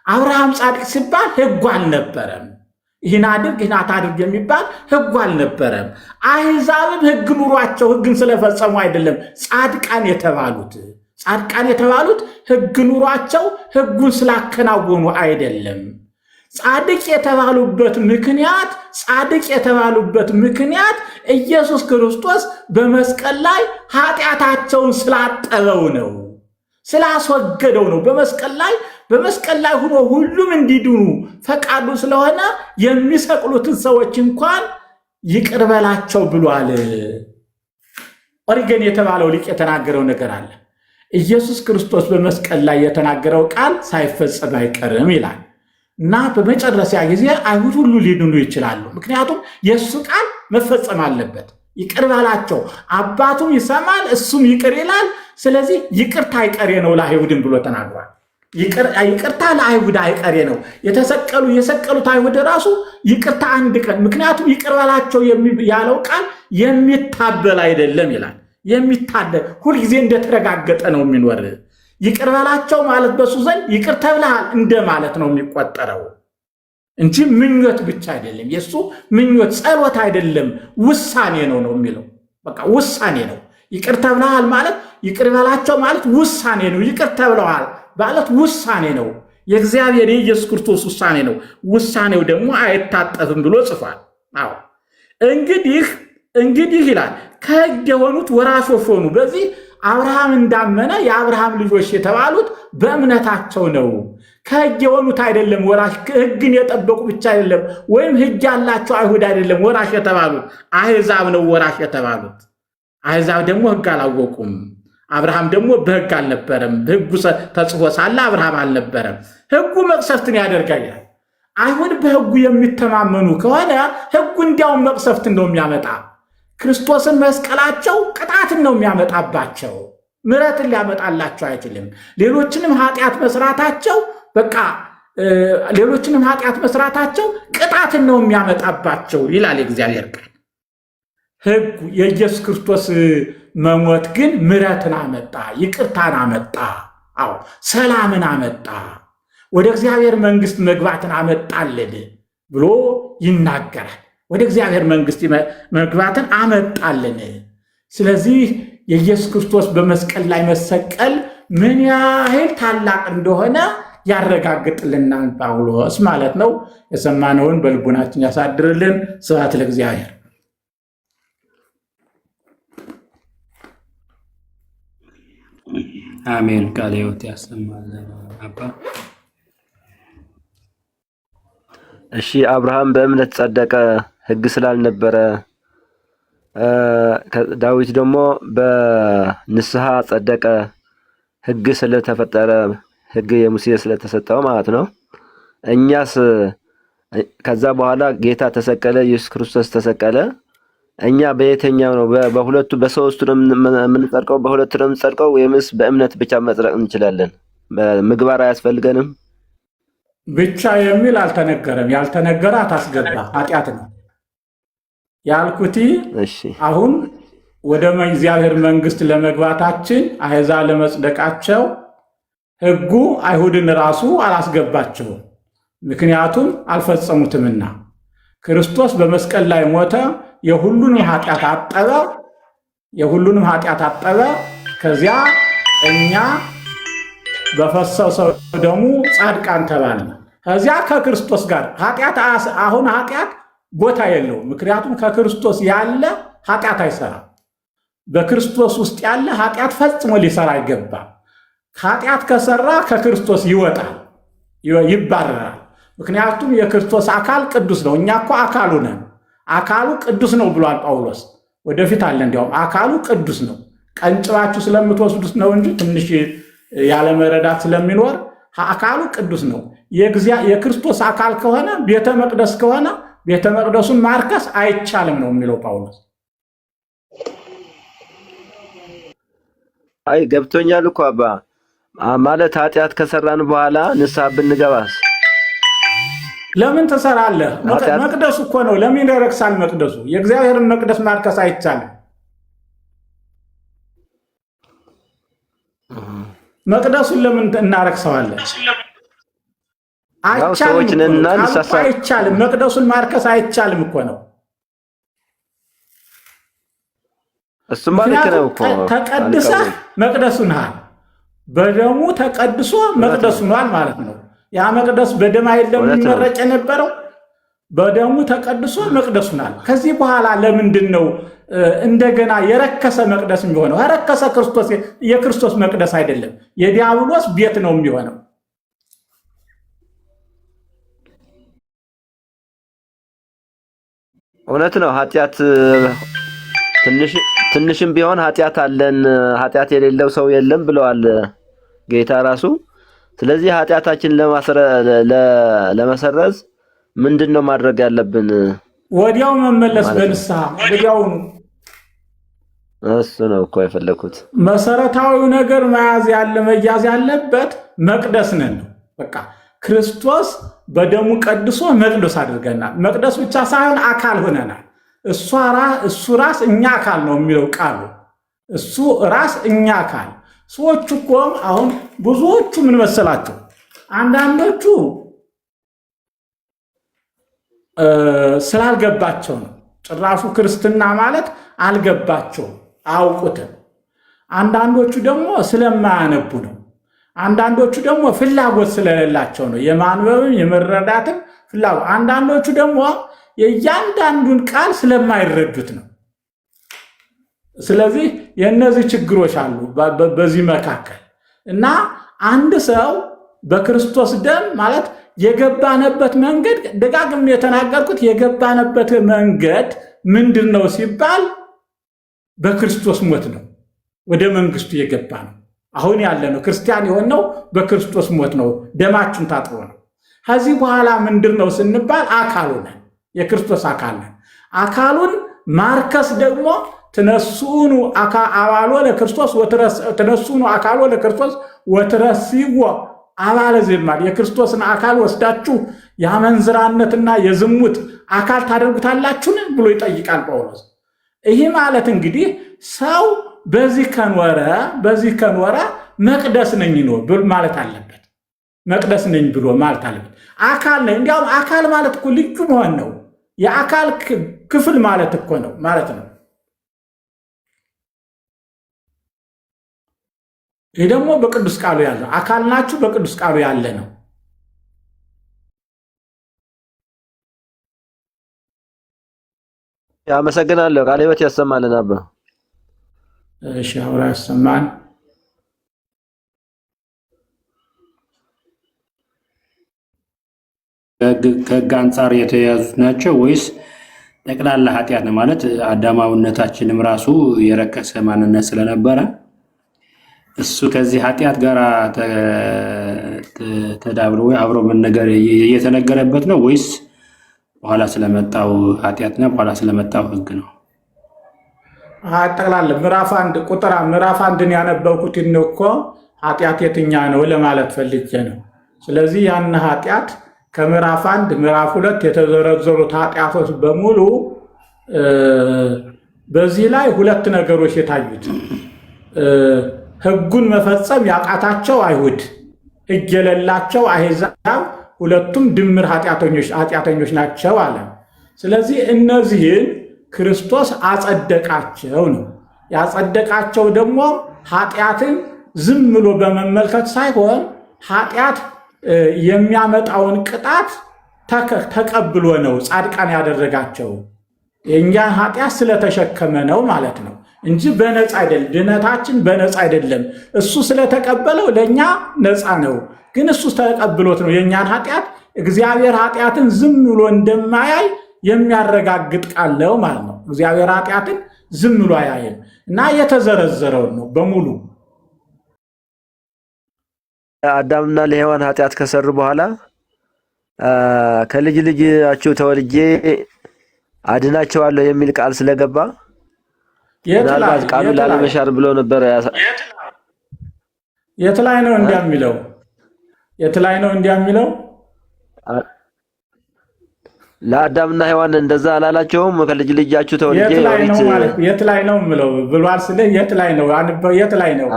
አብርሃም ጻድቅ ሲባል ሕጉ አልነበረም። ይህን አድርግ ይህን አታድርግ የሚባል ሕጉ አልነበረም። አሕዛብም ሕግ ኑሯቸው ሕግን ስለፈጸሙ አይደለም ጻድቃን የተባሉት። ጻድቃን የተባሉት ሕግ ኑሯቸው ሕጉን ስላከናወኑ አይደለም። ጻድቅ የተባሉበት ምክንያት ኢየሱስ ክርስቶስ በመስቀል ላይ ኃጢአታቸውን ስላጠበው ነው፣ ስላስወገደው ነው። በመስቀል ላይ ሆኖ ሁሉም እንዲድኑ ፈቃዱ ስለሆነ የሚሰቅሉትን ሰዎች እንኳን ይቅር በላቸው ብሏል። ኦሪገን የተባለው ሊቅ የተናገረው ነገር አለ። ኢየሱስ ክርስቶስ በመስቀል ላይ የተናገረው ቃል ሳይፈጸም አይቀርም ይላል እና በመጨረሻ ጊዜ አይሁድ ሁሉ ሊድኑ ይችላሉ። ምክንያቱም የእሱ ቃል መፈጸም አለበት። ይቅር በላቸው፣ አባቱም ይሰማል እሱም ይቅር ይላል። ስለዚህ ይቅርታ አይቀሬ ነው ለአይሁድም ብሎ ተናግሯል። ይቅርታ ለአይሁድ አይቀሬ ነው። የሰቀሉት አይሁድ ራሱ ይቅርታ አንድ ቀን፣ ምክንያቱም ይቅር በላቸው ያለው ቃል የሚታበል አይደለም ይላል። የሚታደል ሁልጊዜ እንደተረጋገጠ ነው የሚኖር። ይቅር በላቸው ማለት በሱ ዘንድ ይቅር ተብለሃል እንደማለት ነው የሚቆጠረው እንጂ ምኞት ብቻ አይደለም። የሱ ምኞት ጸሎት አይደለም፣ ውሳኔ ነው የሚለው። በቃ ውሳኔ ነው። ይቅር ተብለሃል ማለት ይቅር በላቸው ማለት ውሳኔ ነው። ይቅር ተብለዋል ማለት ውሳኔ ነው። የእግዚአብሔር የኢየሱስ ክርስቶስ ውሳኔ ነው። ውሳኔው ደግሞ አይታጠፍም ብሎ ጽፏል። አዎ እንግዲህ ይላል ከሕግ የሆኑት ወራሾች ሆኑ። በዚህ አብርሃም እንዳመነ የአብርሃም ልጆች የተባሉት በእምነታቸው ነው። ከሕግ የሆኑት አይደለም ወራሽ፣ ሕግን የጠበቁ ብቻ አይደለም፣ ወይም ሕግ ያላቸው አይሁድ አይደለም ወራሽ የተባሉት፣ አሕዛብ ነው ወራሽ የተባሉት። አሕዛብ ደግሞ ሕግ አላወቁም። አብርሃም ደግሞ በሕግ አልነበረም። ሕጉ ተጽፎ ሳለ አብርሃም አልነበረም። ሕጉ መቅሰፍትን ያደርጋል። አይሁድ በሕጉ የሚተማመኑ ከሆነ ሕጉ እንዲያውም መቅሰፍትን ነው የሚያመጣ። ክርስቶስን መስቀላቸው ቅጣትን ነው የሚያመጣባቸው። ምሕረትን ሊያመጣላቸው አይችልም። ሌሎችንም ኃጢአት መስራታቸው ቅጣትን ነው የሚያመጣባቸው ይላል የእግዚአብሔር ቃል። ሕጉ የኢየሱስ ክርስቶስ መሞት ግን ምሕረትን አመጣ፣ ይቅርታን አመጣ፣ አዎ ሰላምን አመጣ፣ ወደ እግዚአብሔር መንግሥት መግባትን አመጣልን ብሎ ይናገራል። ወደ እግዚአብሔር መንግሥት መግባትን አመጣልን። ስለዚህ የኢየሱስ ክርስቶስ በመስቀል ላይ መሰቀል ምን ያህል ታላቅ እንደሆነ ያረጋግጥልናል ጳውሎስ ማለት ነው። የሰማነውን በልቡናችን ያሳድርልን። ስብሐት ለእግዚአብሔር። አሜን። ቃለ ሕይወት ያሰማልን አባ። እሺ አብርሃም በእምነት ጸደቀ ሕግ ስላልነበረ፣ ዳዊት ደግሞ በንስሐ ጸደቀ ሕግ ስለተፈጠረ፣ ሕግ የሙሴ ስለተሰጠው ማለት ነው። እኛስ ከዛ በኋላ ጌታ ተሰቀለ፣ ኢየሱስ ክርስቶስ ተሰቀለ። እኛ በየትኛው ነው? በሁለቱ በሶስቱ ነው የምንጸድቀው? በሁለቱ ነው የምንጸድቀው ወይስ በእምነት ብቻ መጽደቅ እንችላለን? ምግባር አያስፈልገንም? ብቻ የሚል አልተነገረም። ያልተነገረ አታስገባ ኃጢአት ነው ያልኩት። አሁን ወደ እግዚአብሔር መንግሥት ለመግባታችን አሕዛብ ለመጽደቃቸው ሕጉ አይሁድን ራሱ አላስገባቸውም። ምክንያቱም አልፈጸሙትምና። ክርስቶስ በመስቀል ላይ ሞተ፣ የሁሉንም ኃጢአት አጠበ። ከዚያ እኛ በፈሰሰው ደሙ ጻድቃን ተባልን። ከዚያ ከክርስቶስ ጋር ኃጢአት ቦታ የለውም። ምክንያቱም ከክርስቶስ ያለ ኃጢአት አይሰራም። በክርስቶስ ውስጥ ያለ ኃጢአት ፈጽሞ ሊሰራ አይገባም። ኃጢአት ከሰራ ከክርስቶስ ይወጣል፣ ይባረራል። ምክንያቱም የክርስቶስ አካል ቅዱስ ነው። እኛ እኮ አካሉ ነን። አካሉ ቅዱስ ነው ብሏል ጳውሎስ። ወደፊት አለ እንዲያውም አካሉ ቅዱስ ነው። ቀንጭባችሁ ስለምትወስዱት ነው እንጂ ትንሽ ያለመረዳት ስለሚኖር አካሉ ቅዱስ ነው። የክርስቶስ አካል ከሆነ ቤተ መቅደስ ከሆነ ቤተ መቅደሱን ማርከስ አይቻልም ነው የሚለው ጳውሎስ። አይ ገብቶኛል እኮ አባ። ማለት ኃጢአት ከሰራን በኋላ ንስሐ ብንገባስ? ለምን ትሰራለህ? መቅደሱ እኮ ነው። ለምን ይረክሳል መቅደሱ? የእግዚአብሔርን መቅደስ ማርከስ አይቻልም። መቅደሱን ለምን እናረክሰዋለን? አይቻልም። መቅደሱን ማርከስ አይቻልም እኮ ነው። እሱማ ልክ ነው እኮ። ተቀድሰህ መቅደሱን በደሙ ተቀድሶ መቅደሱን ማለት ነው። ያ መቅደስ በደም አይደለም የሚመረጭ የነበረው፣ በደሙ ተቀድሶ መቅደሱናል። ከዚህ በኋላ ለምንድን ነው እንደገና የረከሰ መቅደስ የሚሆነው? የረከሰ የክርስቶስ መቅደስ አይደለም፣ የዲያብሎስ ቤት ነው የሚሆነው። እውነት ነው። ኃጢአት ትንሽም ቢሆን ኃጢአት አለን፣ ኃጢአት የሌለው ሰው የለም ብለዋል ጌታ ራሱ። ስለዚህ ኃጢአታችን ለመሰረዝ ምንድን ነው ማድረግ ያለብን? ወዲያው መመለስ በንስሐ ወዲያውኑ። እሱ ነው እኮ የፈለኩት። መሰረታዊው ነገር መያዝ ያለበት መቅደስ ነን ነው። በቃ ክርስቶስ በደሙ ቀድሶ መቅደስ አድርገናል። መቅደስ ብቻ ሳይሆን አካል ሆነናል። እሱ ራስ እኛ አካል ነው የሚለው ቃሉ። እሱ ራስ እኛ አካል። ሰዎቹ እኮ አሁን ብዙዎቹ ምን መሰላቸው? አንዳንዶቹ ስላልገባቸው ነው። ጭራሹ ክርስትና ማለት አልገባቸውም፣ አያውቁትም። አንዳንዶቹ ደግሞ ስለማያነቡ ነው። አንዳንዶቹ ደግሞ ፍላጎት ስለሌላቸው ነው፣ የማንበብም የመረዳትም ፍላጎት። አንዳንዶቹ ደግሞ የእያንዳንዱን ቃል ስለማይረዱት ነው። ስለዚህ የእነዚህ ችግሮች አሉ በዚህ መካከል እና አንድ ሰው በክርስቶስ ደም ማለት የገባነበት መንገድ ደጋግም የተናገርኩት የገባነበት መንገድ ምንድን ነው ሲባል በክርስቶስ ሞት ነው ወደ መንግስቱ የገባ ነው። አሁን ያለ ነው ክርስቲያን የሆነው በክርስቶስ ሞት ነው፣ ደማችን ታጥቦ ነው። ከዚህ በኋላ ምንድን ነው ስንባል አካሉ ነን፣ የክርስቶስ አካል ነን። አካሉን ማርከስ ደግሞ ትነሱኑ አባሎ ለክርስቶስ ትነሱኑ አካሎ ለክርስቶስ ወትረሲዎ አባለ ዘማድ የክርስቶስን አካል ወስዳችሁ የአመንዝራነትና የዝሙት አካል ታደርጉታላችሁን ብሎ ይጠይቃል ጳውሎስ። ይህ ማለት እንግዲህ ሰው በዚህ ከኖረ መቅደስ ነኝ ነው ማለት አለበት። መቅደስ ነኝ ብሎ ማለት አለበት። አካል ነኝ። እንዲያውም አካል ማለት እኮ ልዩ መሆን ነው። የአካል ክፍል ማለት እኮ ነው ማለት ነው። ይህ ደግሞ በቅዱስ ቃሉ ያለ አካል ናችሁ፣ በቅዱስ ቃሉ ያለ ነው። አመሰግናለሁ። ቃለ ሕይወት ያሰማልን አባ። እሺ አውራ ያሰማን። ከሕግ አንጻር የተያዙት ናቸው ወይስ ጠቅላላ ኃጢአት ነው? ማለት አዳማዊነታችንም ራሱ የረከሰ ማንነት ስለነበረ እሱ ከዚህ ኃጢአት ጋር ተዳብሮ ወይ አብሮ መነገር እየተነገረበት ነው ወይስ በኋላ ስለመጣው ኃጢአትና በኋላ ስለመጣው ሕግ ነው? ጠቅላላ ምዕራፍ አንድን ያነበብኩት እኮ ኃጢአት የትኛ ነው ለማለት ፈልጌ ነው። ስለዚህ ያን ኃጢአት ከምዕራፍ 1 ምዕራፍ 2 የተዘረዘሩት ኃጢአቶች በሙሉ በዚህ ላይ ሁለት ነገሮች የታዩት ሕጉን መፈጸም ያቃታቸው አይሁድ፣ ሕግ የሌላቸው አሕዛብ ሁለቱም ድምር ኃጢአተኞች ናቸው አለ። ስለዚህ እነዚህን ክርስቶስ አጸደቃቸው ነው። ያጸደቃቸው ደግሞ ኃጢአትን ዝም ብሎ በመመልከት ሳይሆን ኃጢአት የሚያመጣውን ቅጣት ተቀብሎ ነው ጻድቃን ያደረጋቸው። የእኛን ኃጢአት ስለተሸከመ ነው ማለት ነው እንጂ በነፃ አይደለም። ድነታችን በነፃ አይደለም። እሱ ስለተቀበለው ለእኛ ነፃ ነው። ግን እሱ ተቀብሎት ነው የእኛን ኃጢአት። እግዚአብሔር ኃጢአትን ዝም ብሎ እንደማያይ የሚያረጋግጥ ቃል ነው ማለት ነው። እግዚአብሔር ኃጢአትን ዝም ብሎ አያይም እና የተዘረዘረውን ነው በሙሉ። አዳምና ለሔዋን ኃጢአት ከሰሩ በኋላ ከልጅ ልጃችሁ ተወልጄ አድናቸዋለሁ የሚል ቃል ስለገባ ምናልባት ቃሉ ላለመሻር ብሎ ነበር። የት ላይ ነው እንዲያሚለው? የት ላይ ነው እንዲያሚለው? ለአዳምና ሔዋን እንደዛ አላላቸውም? ከልጅ ልጃችሁ ተወልጄ የት ላይ ነው የምለው ብሏል። ስለ የት ላይ ነው አንበው? የት ላይ ነው?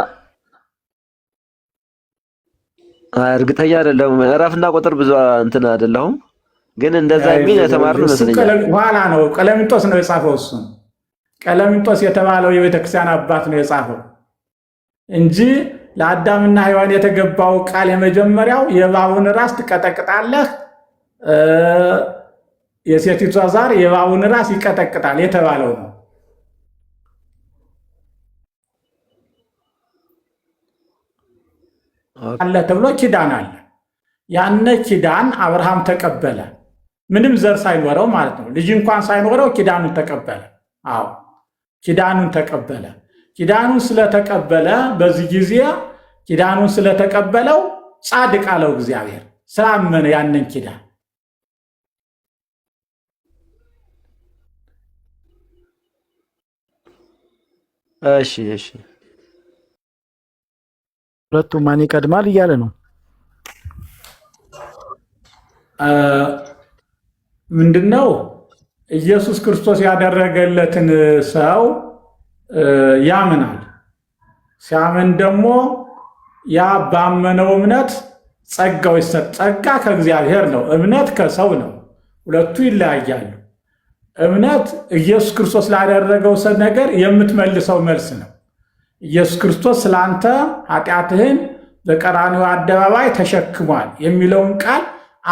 እርግጠኛ አይደለሁም። ምዕራፍና ቁጥር ብዙ እንትን አይደለሁም፣ ግን እንደዛ የሚል የተማርነው መስለኛል። ኋላ ነው ቀለሚንጦስ ነው የጻፈው። እሱ ቀለሚንጦስ የተባለው የቤተክርስቲያን አባት ነው የጻፈው እንጂ ለአዳምና ሔዋን የተገባው ቃል የመጀመሪያው የእባቡን ራስ ትቀጠቅጣለህ፣ የሴቲቷ ዛር የእባቡን ራስ ይቀጠቅጣል የተባለው ነው። አለ ተብሎ ኪዳን አለ። ያነ ኪዳን አብርሃም ተቀበለ፣ ምንም ዘር ሳይኖረው ማለት ነው። ልጅ እንኳን ሳይኖረው ኪዳኑን ተቀበለ። አዎ ኪዳኑን ተቀበለ። ኪዳኑን ስለተቀበለ በዚህ ጊዜ ኪዳኑን ስለተቀበለው ጻድቅ አለው እግዚአብሔር ስላመነ ያንን ኪዳን። እሺ እሺ፣ ሁለቱ ማን ይቀድማል እያለ ነው። ምንድነው ኢየሱስ ክርስቶስ ያደረገለትን ሰው ያምናል። ሲያምን ደግሞ ያ ባመነው እምነት ጸጋው ይሰጥ። ጸጋ ከእግዚአብሔር ነው፣ እምነት ከሰው ነው። ሁለቱ ይለያያሉ። እምነት ኢየሱስ ክርስቶስ ላደረገው ነገር የምትመልሰው መልስ ነው። ኢየሱስ ክርስቶስ ስላንተ ኃጢአትህን በቀራንዮ አደባባይ ተሸክሟል የሚለውን ቃል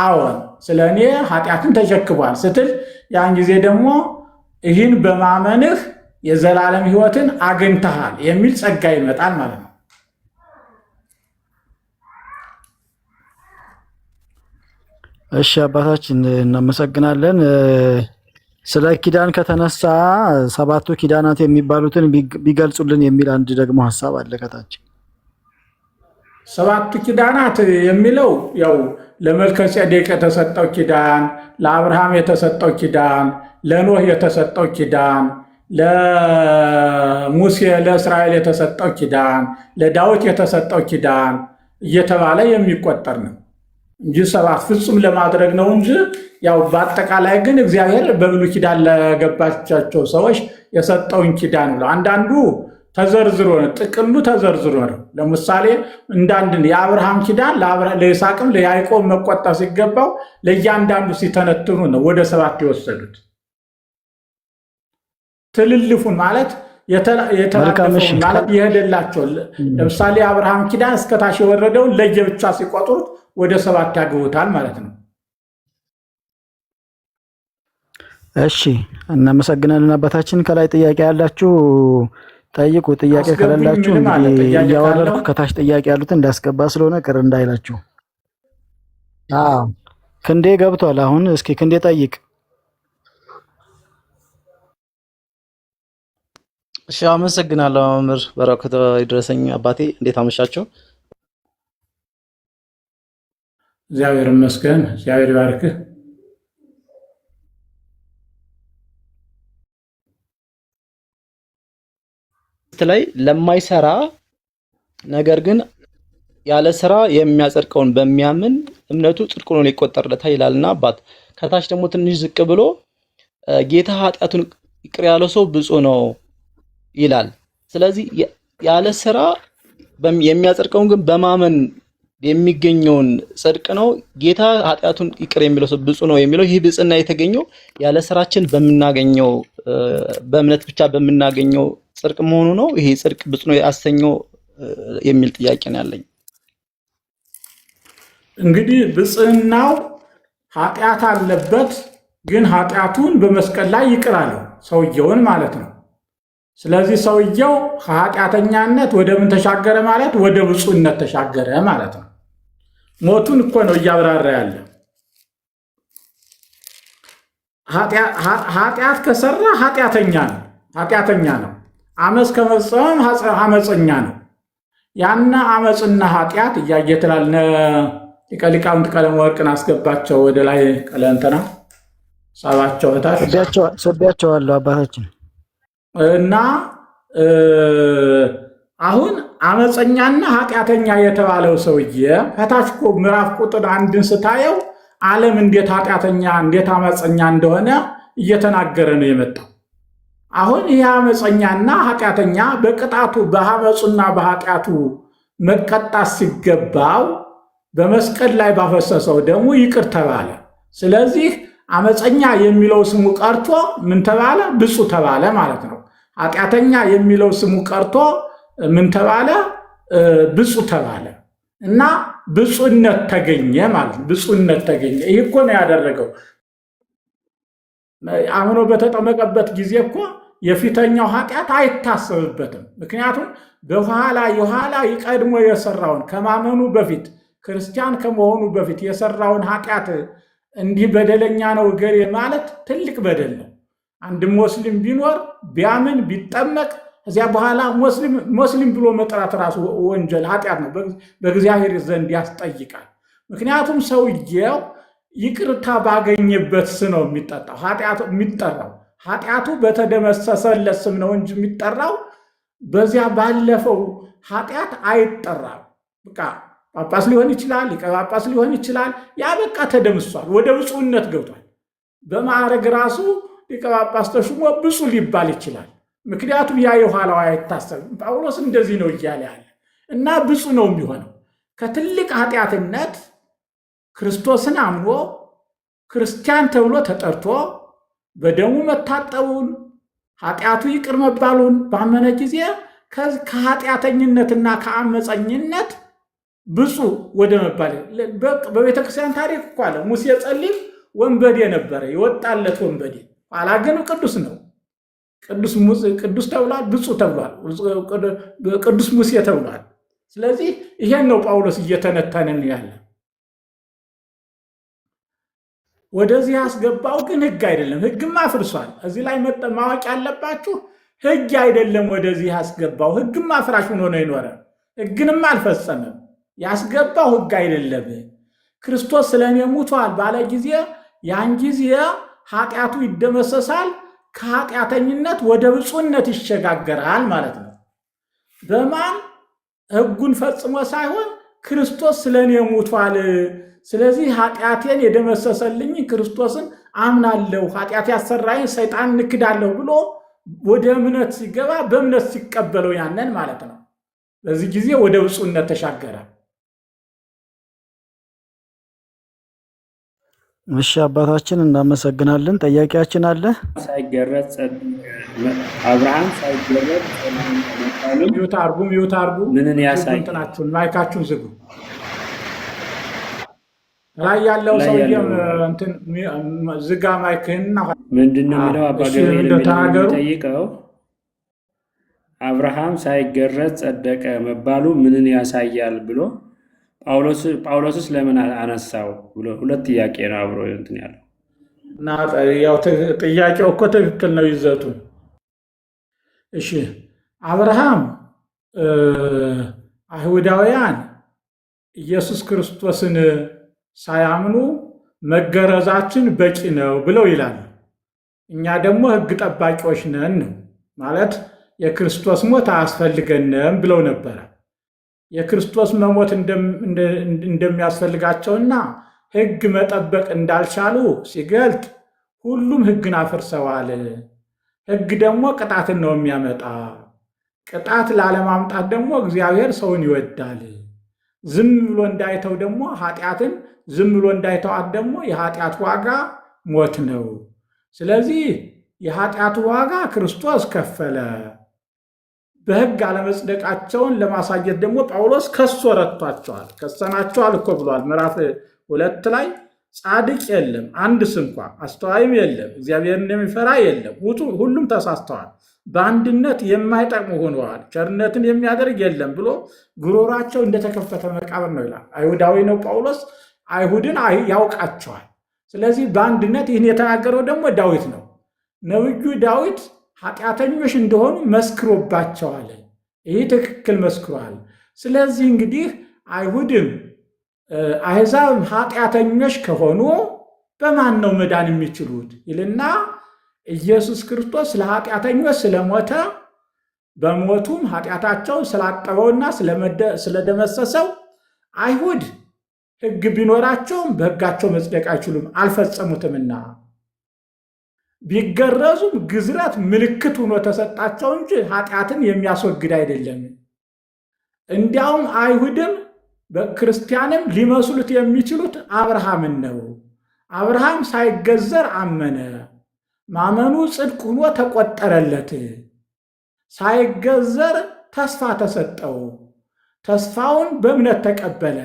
አዎን ስለ እኔ ኃጢአትን ተሸክሟል ስትል ያን ጊዜ ደግሞ ይህን በማመንህ የዘላለም ሕይወትን አግኝተሃል የሚል ጸጋ ይመጣል ማለት ነው። እሺ አባታችን እናመሰግናለን። ስለ ኪዳን ከተነሳ 7ቱ ኪዳናት የሚባሉትን ቢገልጹልን የሚል አንድ ደግሞ ሐሳብ አለ ከታች። 7ቱ ኪዳናት የሚለው ያው ለመልከጼዴቅ የተሰጠው ኪዳን፣ ለአብርሃም የተሰጠው ኪዳን፣ ለኖህ የተሰጠው ኪዳን፣ ለሙሴ ለእስራኤል የተሰጠው ኪዳን፣ ለዳዊት የተሰጠው ኪዳን እየተባለ የሚቆጠር ነው እንጂ 7 ፍጹም ለማድረግ ነው እንጂ ያው በአጠቃላይ ግን እግዚአብሔር በብሉይ ኪዳን ለገባቻቸው ሰዎች የሰጠውን ኪዳን ነው። አንዳንዱ ተዘርዝሮ ነው፣ ጥቅሉ ተዘርዝሮ ነው። ለምሳሌ እንዳንድ የአብርሃም ኪዳን ለይስሐቅም ለያዕቆብ መቆጠር ሲገባው ለእያንዳንዱ ሲተነትኑ ነው ወደ 7 የወሰዱት። ትልልፉን ማለት የተላለፈውን ማለት የሄደላቸው ለምሳሌ የአብርሃም ኪዳን እስከታች የወረደውን ለየብቻ ሲቆጥሩት ወደ 7 ያገቡታል ማለት ነው። እሺ እናመሰግናለን አባታችን። ከላይ ጥያቄ ያላችሁ ጠይቁ። ጥያቄ ከሌላችሁ እንግዲህ እያወረድኩ ከታች ጥያቄ ያሉትን እንዳስገባ ስለሆነ ቅር እንዳይላችሁ። አዎ ክንዴ ገብቷል። አሁን እስኪ ክንዴ ጠይቅ። እሺ አመሰግናለሁ መምህር በረከቱ ይድረሰኝ አባቴ። እንዴት አመሻችሁ? እግዚአብሔር ይመስገን። እግዚአብሔር ይባርክህ። ላይ ለማይሰራ ነገር ግን ያለ ስራ የሚያጸድቀውን በሚያምን እምነቱ ጽድቅ ሆኖ ይቆጠርለታል ይላልና አባት። ከታች ደግሞ ትንሽ ዝቅ ብሎ ጌታ ኃጢአቱን ይቅር ያለው ሰው ብፁዕ ነው ይላል። ስለዚህ ያለ ስራ የሚያጸድቀውን ግን በማመን የሚገኘውን ጽድቅ ነው። ጌታ ኃጢአቱን ይቅር የሚለው ሰው ብፁዕ ነው የሚለው ይህ ብፅዕና የተገኘው ያለ ስራችን በምናገኘው በእምነት ብቻ በምናገኘው ጽድቅ መሆኑ ነው። ይሄ ጽድቅ ብፁዕ ነው ያሰኘው የሚል ጥያቄ ነው ያለኝ። እንግዲህ ብፅዕናው ኃጢአት አለበት፣ ግን ኃጢአቱን በመስቀል ላይ ይቅር አለው ሰውየውን ማለት ነው። ስለዚህ ሰውየው ከኃጢአተኛነት ወደ ምን ተሻገረ ማለት ወደ ብፁዕነት ተሻገረ ማለት ነው። ሞቱን እኮ ነው እያብራራ ያለ። ኃጢአት ከሰራ ኃጢአተኛ ነው። አመፅ ከመጸም አመፀኛ ነው። ያነ አመፅና ኃጢአት እያየ ትላልነ ሊቃውንት ቀለም ወርቅን አስገባቸው ወደ ላይ ቀለንተና ሳባቸው እታች ሰቢያቸዋለሁ አባታችን እና አሁን አመፀኛና ኃጢአተኛ የተባለው ሰውዬ ከታች ምዕራፍ ቁጥር 1 ስታየው ዓለም እንዴት ኃጢአተኛ እንዴት አመፀኛ እንደሆነ እየተናገረ ነው የመጣው። አሁን ይህ አመፀኛና ኃጢአተኛ በቅጣቱ በአመፁና በኃጢአቱ መቀጣት ሲገባው በመስቀል ላይ ባፈሰሰው ደግሞ ይቅር ተባለ። ስለዚህ አመፀኛ የሚለው ስሙ ቀርቶ ምን ተባለ? ብፁዕ ተባለ ማለት ነው። ኃጢአተኛ የሚለው ስሙ ቀርቶ ምን ተባለ? ብፁዕ ተባለ እና ብፁዕነት ተገኘ ማለት ነው። ብፁዕነት ተገኘ። ይህ እኮ ነው ያደረገው። አምኖ በተጠመቀበት ጊዜ እኮ የፊተኛው ኃጢአት አይታሰብበትም። ምክንያቱም በኋላ ቀድሞ የሰራውን ከማመኑ በፊት ክርስቲያን ከመሆኑ በፊት የሰራውን ኃጢአት እንዲህ በደለኛ ነው እገሌ ማለት ትልቅ በደል ነው። አንድ ሙስሊም ቢኖር ቢያምን ቢጠመቅ እዚያ በኋላ ሙስሊም ብሎ መጥራት ራሱ ወንጀል ኃጢአት ነው፣ በእግዚአብሔር ዘንድ ያስጠይቃል። ምክንያቱም ሰውየው ይቅርታ ባገኘበት ስም ነው የሚጠራው። ኃጢአቱ በተደመሰሰለት ስም ነው እንጂ የሚጠራው በዚያ ባለፈው ኃጢአት አይጠራም። በቃ ጳጳስ ሊሆን ይችላል፣ ሊቀ ጳጳስ ሊሆን ይችላል። ያ በቃ ተደምሷል፣ ወደ ብፁዕነት ገብቷል። በማዕረግ ራሱ ሊቀ ጳጳስ ተሹሞ ብፁዕ ሊባል ይችላል። ምክንያቱም ያ የኋላው አይታሰብም። ጳውሎስ እንደዚህ ነው እያለ ያለ እና ብፁዕ ነው የሚሆነው ከትልቅ ኃጢአትነት ክርስቶስን አምኖ ክርስቲያን ተብሎ ተጠርቶ በደሙ መታጠቡን ኃጢአቱ ይቅር መባሉን ባመነ ጊዜ ከኃጢአተኝነትና ከአመፀኝነት ብፁዕ ወደ መባል በቤተክርስቲያን ታሪክ እኮ አለ። ሙሴ ጸሊም ወንበዴ ነበረ፣ የወጣለት ወንበዴ። ኋላ ግን ቅዱስ ነው። ቅዱስ ተብሏል፣ ብፁዕ ተብሏል፣ ቅዱስ ሙሴ ተብሏል። ስለዚህ ይሄን ነው ጳውሎስ እየተነተንን ያለ። ወደዚህ ያስገባው ግን ሕግ አይደለም። ሕግማ አፍርሷል። እዚህ ላይ ማወቅ ያለባችሁ ሕግ አይደለም ወደዚህ ያስገባው። ሕግማ አፍራሽ ሆኖ ነው የኖረ። ሕግንም አልፈጸመም። ያስገባው ሕግ አይደለም። ክርስቶስ ስለ እኔ ሙቷል ባለ ጊዜ ያን ጊዜ ኃጢአቱ ይደመሰሳል፣ ከኃጢአተኝነት ወደ ብፁዕነት ይሸጋገራል ማለት ነው። በማን ሕጉን ፈጽሞ ሳይሆን ክርስቶስ ስለ እኔ ሙቷል፣ ስለዚህ ኃጢአቴን የደመሰሰልኝ ክርስቶስን አምናለሁ፣ ኃጢአት ያሰራኝ ሰይጣን ንክዳለሁ ብሎ ወደ እምነት ሲገባ በእምነት ሲቀበለው ያንን ማለት ነው። በዚህ ጊዜ ወደ ብፁዕነት ተሻገረ። እሺ አባታችን እናመሰግናለን። ጥያቄያችን አለ። ሳይገረጽ አብርሃም ሳይገረጽ ሚዩት አርጉ። ምንን ያሳይ? እንትናችሁን ማይካችሁን ዝጉ። ላይ ያለው ሰውዬም እንትን ዝጋ ማይክህንና ምንድነው የሚለው? አባ ገብርኤል የሚጠይቀው አብርሃም ሳይገረጽ ጸደቀ መባሉ ምንን ያሳያል ብሎ ጳውሎስስ ለምን አነሳው ብሎ ሁለት ጥያቄ ነው አብሮ እንትን ያለው እና ያው ጥያቄው እኮ ትክክል ነው ይዘቱ። እሺ አብርሃም አይሁዳውያን ኢየሱስ ክርስቶስን ሳያምኑ መገረዛችን በቂ ነው ብለው ይላሉ። እኛ ደግሞ ሕግ ጠባቂዎች ነን ነው ማለት የክርስቶስ ሞት አያስፈልገንም ብለው ነበረ። የክርስቶስ መሞት እንደሚያስፈልጋቸውና ሕግ መጠበቅ እንዳልቻሉ ሲገልጥ ሁሉም ሕግን አፍርሰዋል። ሕግ ደግሞ ቅጣትን ነው የሚያመጣ። ቅጣት ላለማምጣት ደግሞ እግዚአብሔር ሰውን ይወዳል። ዝም ብሎ እንዳይተው ደግሞ ኃጢአትን ዝም ብሎ እንዳይተዋት ደግሞ የኃጢአት ዋጋ ሞት ነው። ስለዚህ የኃጢአቱ ዋጋ ክርስቶስ ከፈለ። በሕግ አለመጽደቃቸውን ለማሳየት ደግሞ ጳውሎስ ከሶ ረቷቸዋል። ከሰናቸዋል እኮ ብሏል። ምዕራፍ 2 ላይ ጻድቅ የለም አንድስ እንኳ፣ አስተዋይም የለም፣ እግዚአብሔርን የሚፈራ የለም፣ ሁሉም ተሳስተዋል፣ በአንድነት የማይጠቅሙ ሆነዋል፣ ቸርነትን የሚያደርግ የለም ብሎ ጉሮራቸው እንደተከፈተ መቃብር ነው ይላል። አይሁዳዊ ነው ጳውሎስ። አይሁድን ያውቃቸዋል። ስለዚህ በአንድነት ይህን የተናገረው ደግሞ ዳዊት ነው። ነቢዩ ዳዊት ኃጢአተኞች እንደሆኑ መስክሮባቸዋል። ይህ ትክክል መስክሯል። ስለዚህ እንግዲህ አይሁድም አሕዛብም ኃጢአተኞች ከሆኑ በማን ነው መዳን የሚችሉት ይልና ኢየሱስ ክርስቶስ ስለ ኃጢአተኞች ስለሞተ በሞቱም ኃጢአታቸው ስላጠበውና ስለደመሰሰው አይሁድ ሕግ ቢኖራቸውም በሕጋቸው መጽደቅ አይችሉም፣ አልፈጸሙትምና ቢገረዙም ግዝረት ምልክት ሆኖ ተሰጣቸው እንጂ ኃጢአትን የሚያስወግድ አይደለም። እንዲያውም አይሁድም በክርስቲያንም ሊመስሉት የሚችሉት አብርሃምን ነው። አብርሃም ሳይገዘር አመነ፣ ማመኑ ጽድቅ ሆኖ ተቆጠረለት። ሳይገዘር ተስፋ ተሰጠው፣ ተስፋውን በእምነት ተቀበለ።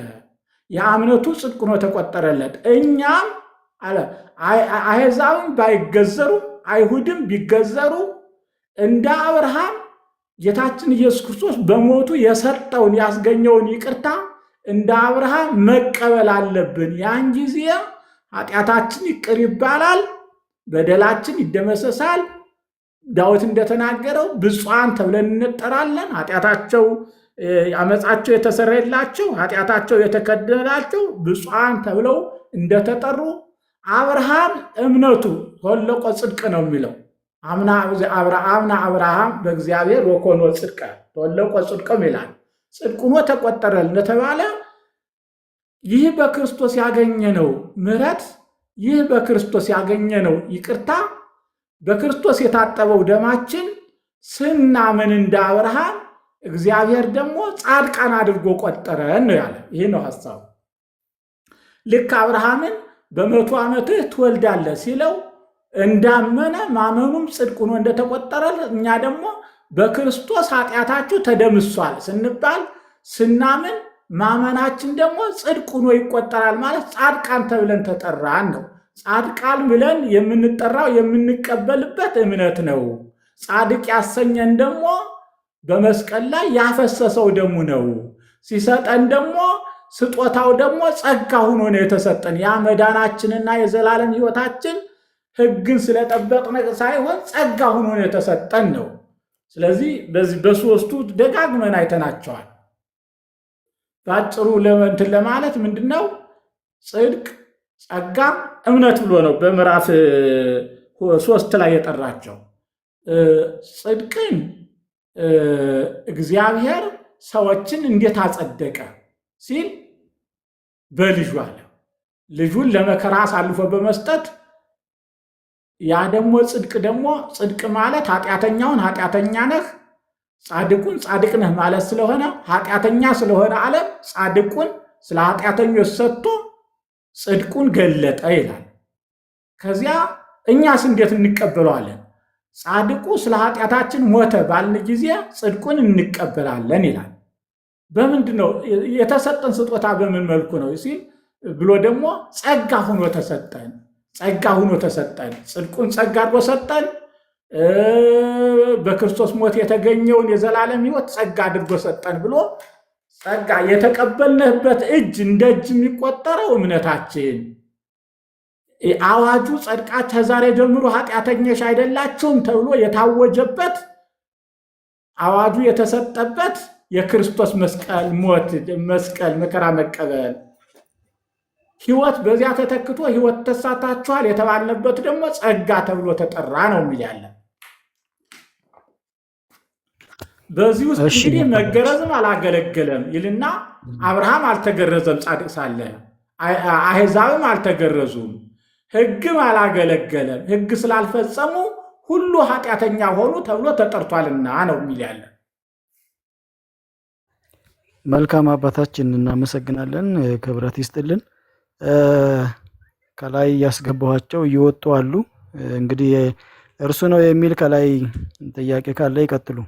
የእምነቱ ጽድቅ ሆኖ ተቆጠረለት። እኛም አለ አሕዛብም ባይገዘሩ አይሁድም ቢገዘሩ እንደ አብርሃም ጌታችን ኢየሱስ ክርስቶስ በሞቱ የሰጠውን ያስገኘውን ይቅርታ እንደ አብርሃም መቀበል አለብን። ያን ጊዜ ኃጢአታችን ይቅር ይባላል፣ በደላችን ይደመሰሳል። ዳዊት እንደተናገረው ብፁዓን ተብለን እንጠራለን። ኃጢአታቸው አመፃቸው የተሰረየላቸው ኃጢአታቸው የተከደነላቸው ብፁዓን ተብለው እንደተጠሩ አብርሃም እምነቱ ሆለቆ ጽድቅ ነው የሚለው አምና አብርሃም በእግዚአብሔር ወኮኖ ጽድቀ ሆለቆ ጽድቅም ይላል። ጽድቅ ሆኖ ተቆጠረል እንደተባለ ይህ በክርስቶስ ያገኘነው ምሕረት፣ ይህ በክርስቶስ ያገኘነው ይቅርታ፣ በክርስቶስ የታጠበው ደማችን ስናምን እንደ አብርሃም እግዚአብሔር ደግሞ ጻድቃን አድርጎ ቆጠረን ነው ያለ። ይህ ነው ሐሳቡ። ልክ አብርሃምን በ100 ዓመትህ ትወልዳለህ ሲለው እንዳመነ ማመኑም ጽድቅ ሆኖ እንደተቆጠረ እኛ ደግሞ በክርስቶስ ኃጢአታችሁ ተደምሷል ስንባል ስናምን ማመናችን ደግሞ ጽድቅ ሆኖ ይቆጠራል ማለት ጻድቃን ተብለን ተጠራን ነው። ጻድቃን ብለን የምንጠራው የምንቀበልበት እምነት ነው። ጻድቅ ያሰኘን ደግሞ በመስቀል ላይ ያፈሰሰው ደሙ ነው። ሲሰጠን ደግሞ ስጦታው ደግሞ ጸጋ ሆኖ ነው የተሰጠን። ያ መዳናችንና የዘላለም ሕይወታችን ሕግን ስለጠበቅን ሳይሆን ጸጋ ሆኖ ነው የተሰጠን ነው። ስለዚህ በዚህ በሶስቱ ደጋግመን አይተናቸዋል። በአጭሩ እንትን ለማለት ምንድነው ጽድቅ፣ ጸጋ፣ እምነት ብሎ ነው በምዕራፍ 3 ላይ የጠራቸው። ጽድቅን እግዚአብሔር ሰዎችን እንዴት አጸደቀ ሲል በልጁ አለ። ልጁን ለመከራ አሳልፎ በመስጠት ያ ደግሞ ጽድቅ ማለት ኃጢአተኛውን ኃጢአተኛ ነህ፣ ጻድቁን ጻድቅ ነህ ማለት ስለሆነ ኃጢአተኛ ስለሆነ ዓለም ጻድቁን ስለ ኃጢአተኞች ሰጥቶ ጽድቁን ገለጠ ይላል። ከዚያ እኛስ እንዴት እንቀበለዋለን? ጻድቁ ስለ ኃጢአታችን ሞተ ባልን ጊዜ ጽድቁን እንቀበላለን ይላል። በምንድን ነው የተሰጠን ስጦታ? በምን መልኩ ነው ሲል ብሎ ደግሞ ጸጋ ሆኖ ተሰጠን። ጸጋ ሆኖ ተሰጠን። ጽድቁን ጸጋ አድርጎ ሰጠን። በክርስቶስ ሞት የተገኘውን የዘላለም ሕይወት ጸጋ አድርጎ ሰጠን ብሎ ጸጋ የተቀበልንበት እጅ እንደ እጅ የሚቆጠረው እምነታችን አዋጁ ጸድቃችሁ ከዛሬ ጀምሮ ኃጢአተኞች አይደላችሁም ተብሎ የታወጀበት አዋጁ የተሰጠበት የክርስቶስ መስቀል ሞት፣ መስቀል መከራ መቀበል፣ ሕይወት በዚያ ተተክቶ ሕይወት ተሳታችኋል የተባልንበት ደግሞ ጸጋ ተብሎ ተጠራ ነው የሚል። በዚህ ውስጥ እንግዲህ መገረዝም አላገለገለም ይልና አብርሃም አልተገረዘም ጻድቅ ሳለ፣ አሕዛብም አልተገረዙም፣ ሕግም አላገለገለም፣ ሕግ ስላልፈጸሙ ሁሉ ኃጢአተኛ ሆኑ ተብሎ ተጠርቷልና ነው የሚል። መልካም አባታችን እናመሰግናለን። ክብረት ይስጥልን። ከላይ ያስገባኋቸው እየወጡ አሉ። እንግዲህ እርሱ ነው የሚል ከላይ ጥያቄ ካለ ይቀጥሉ።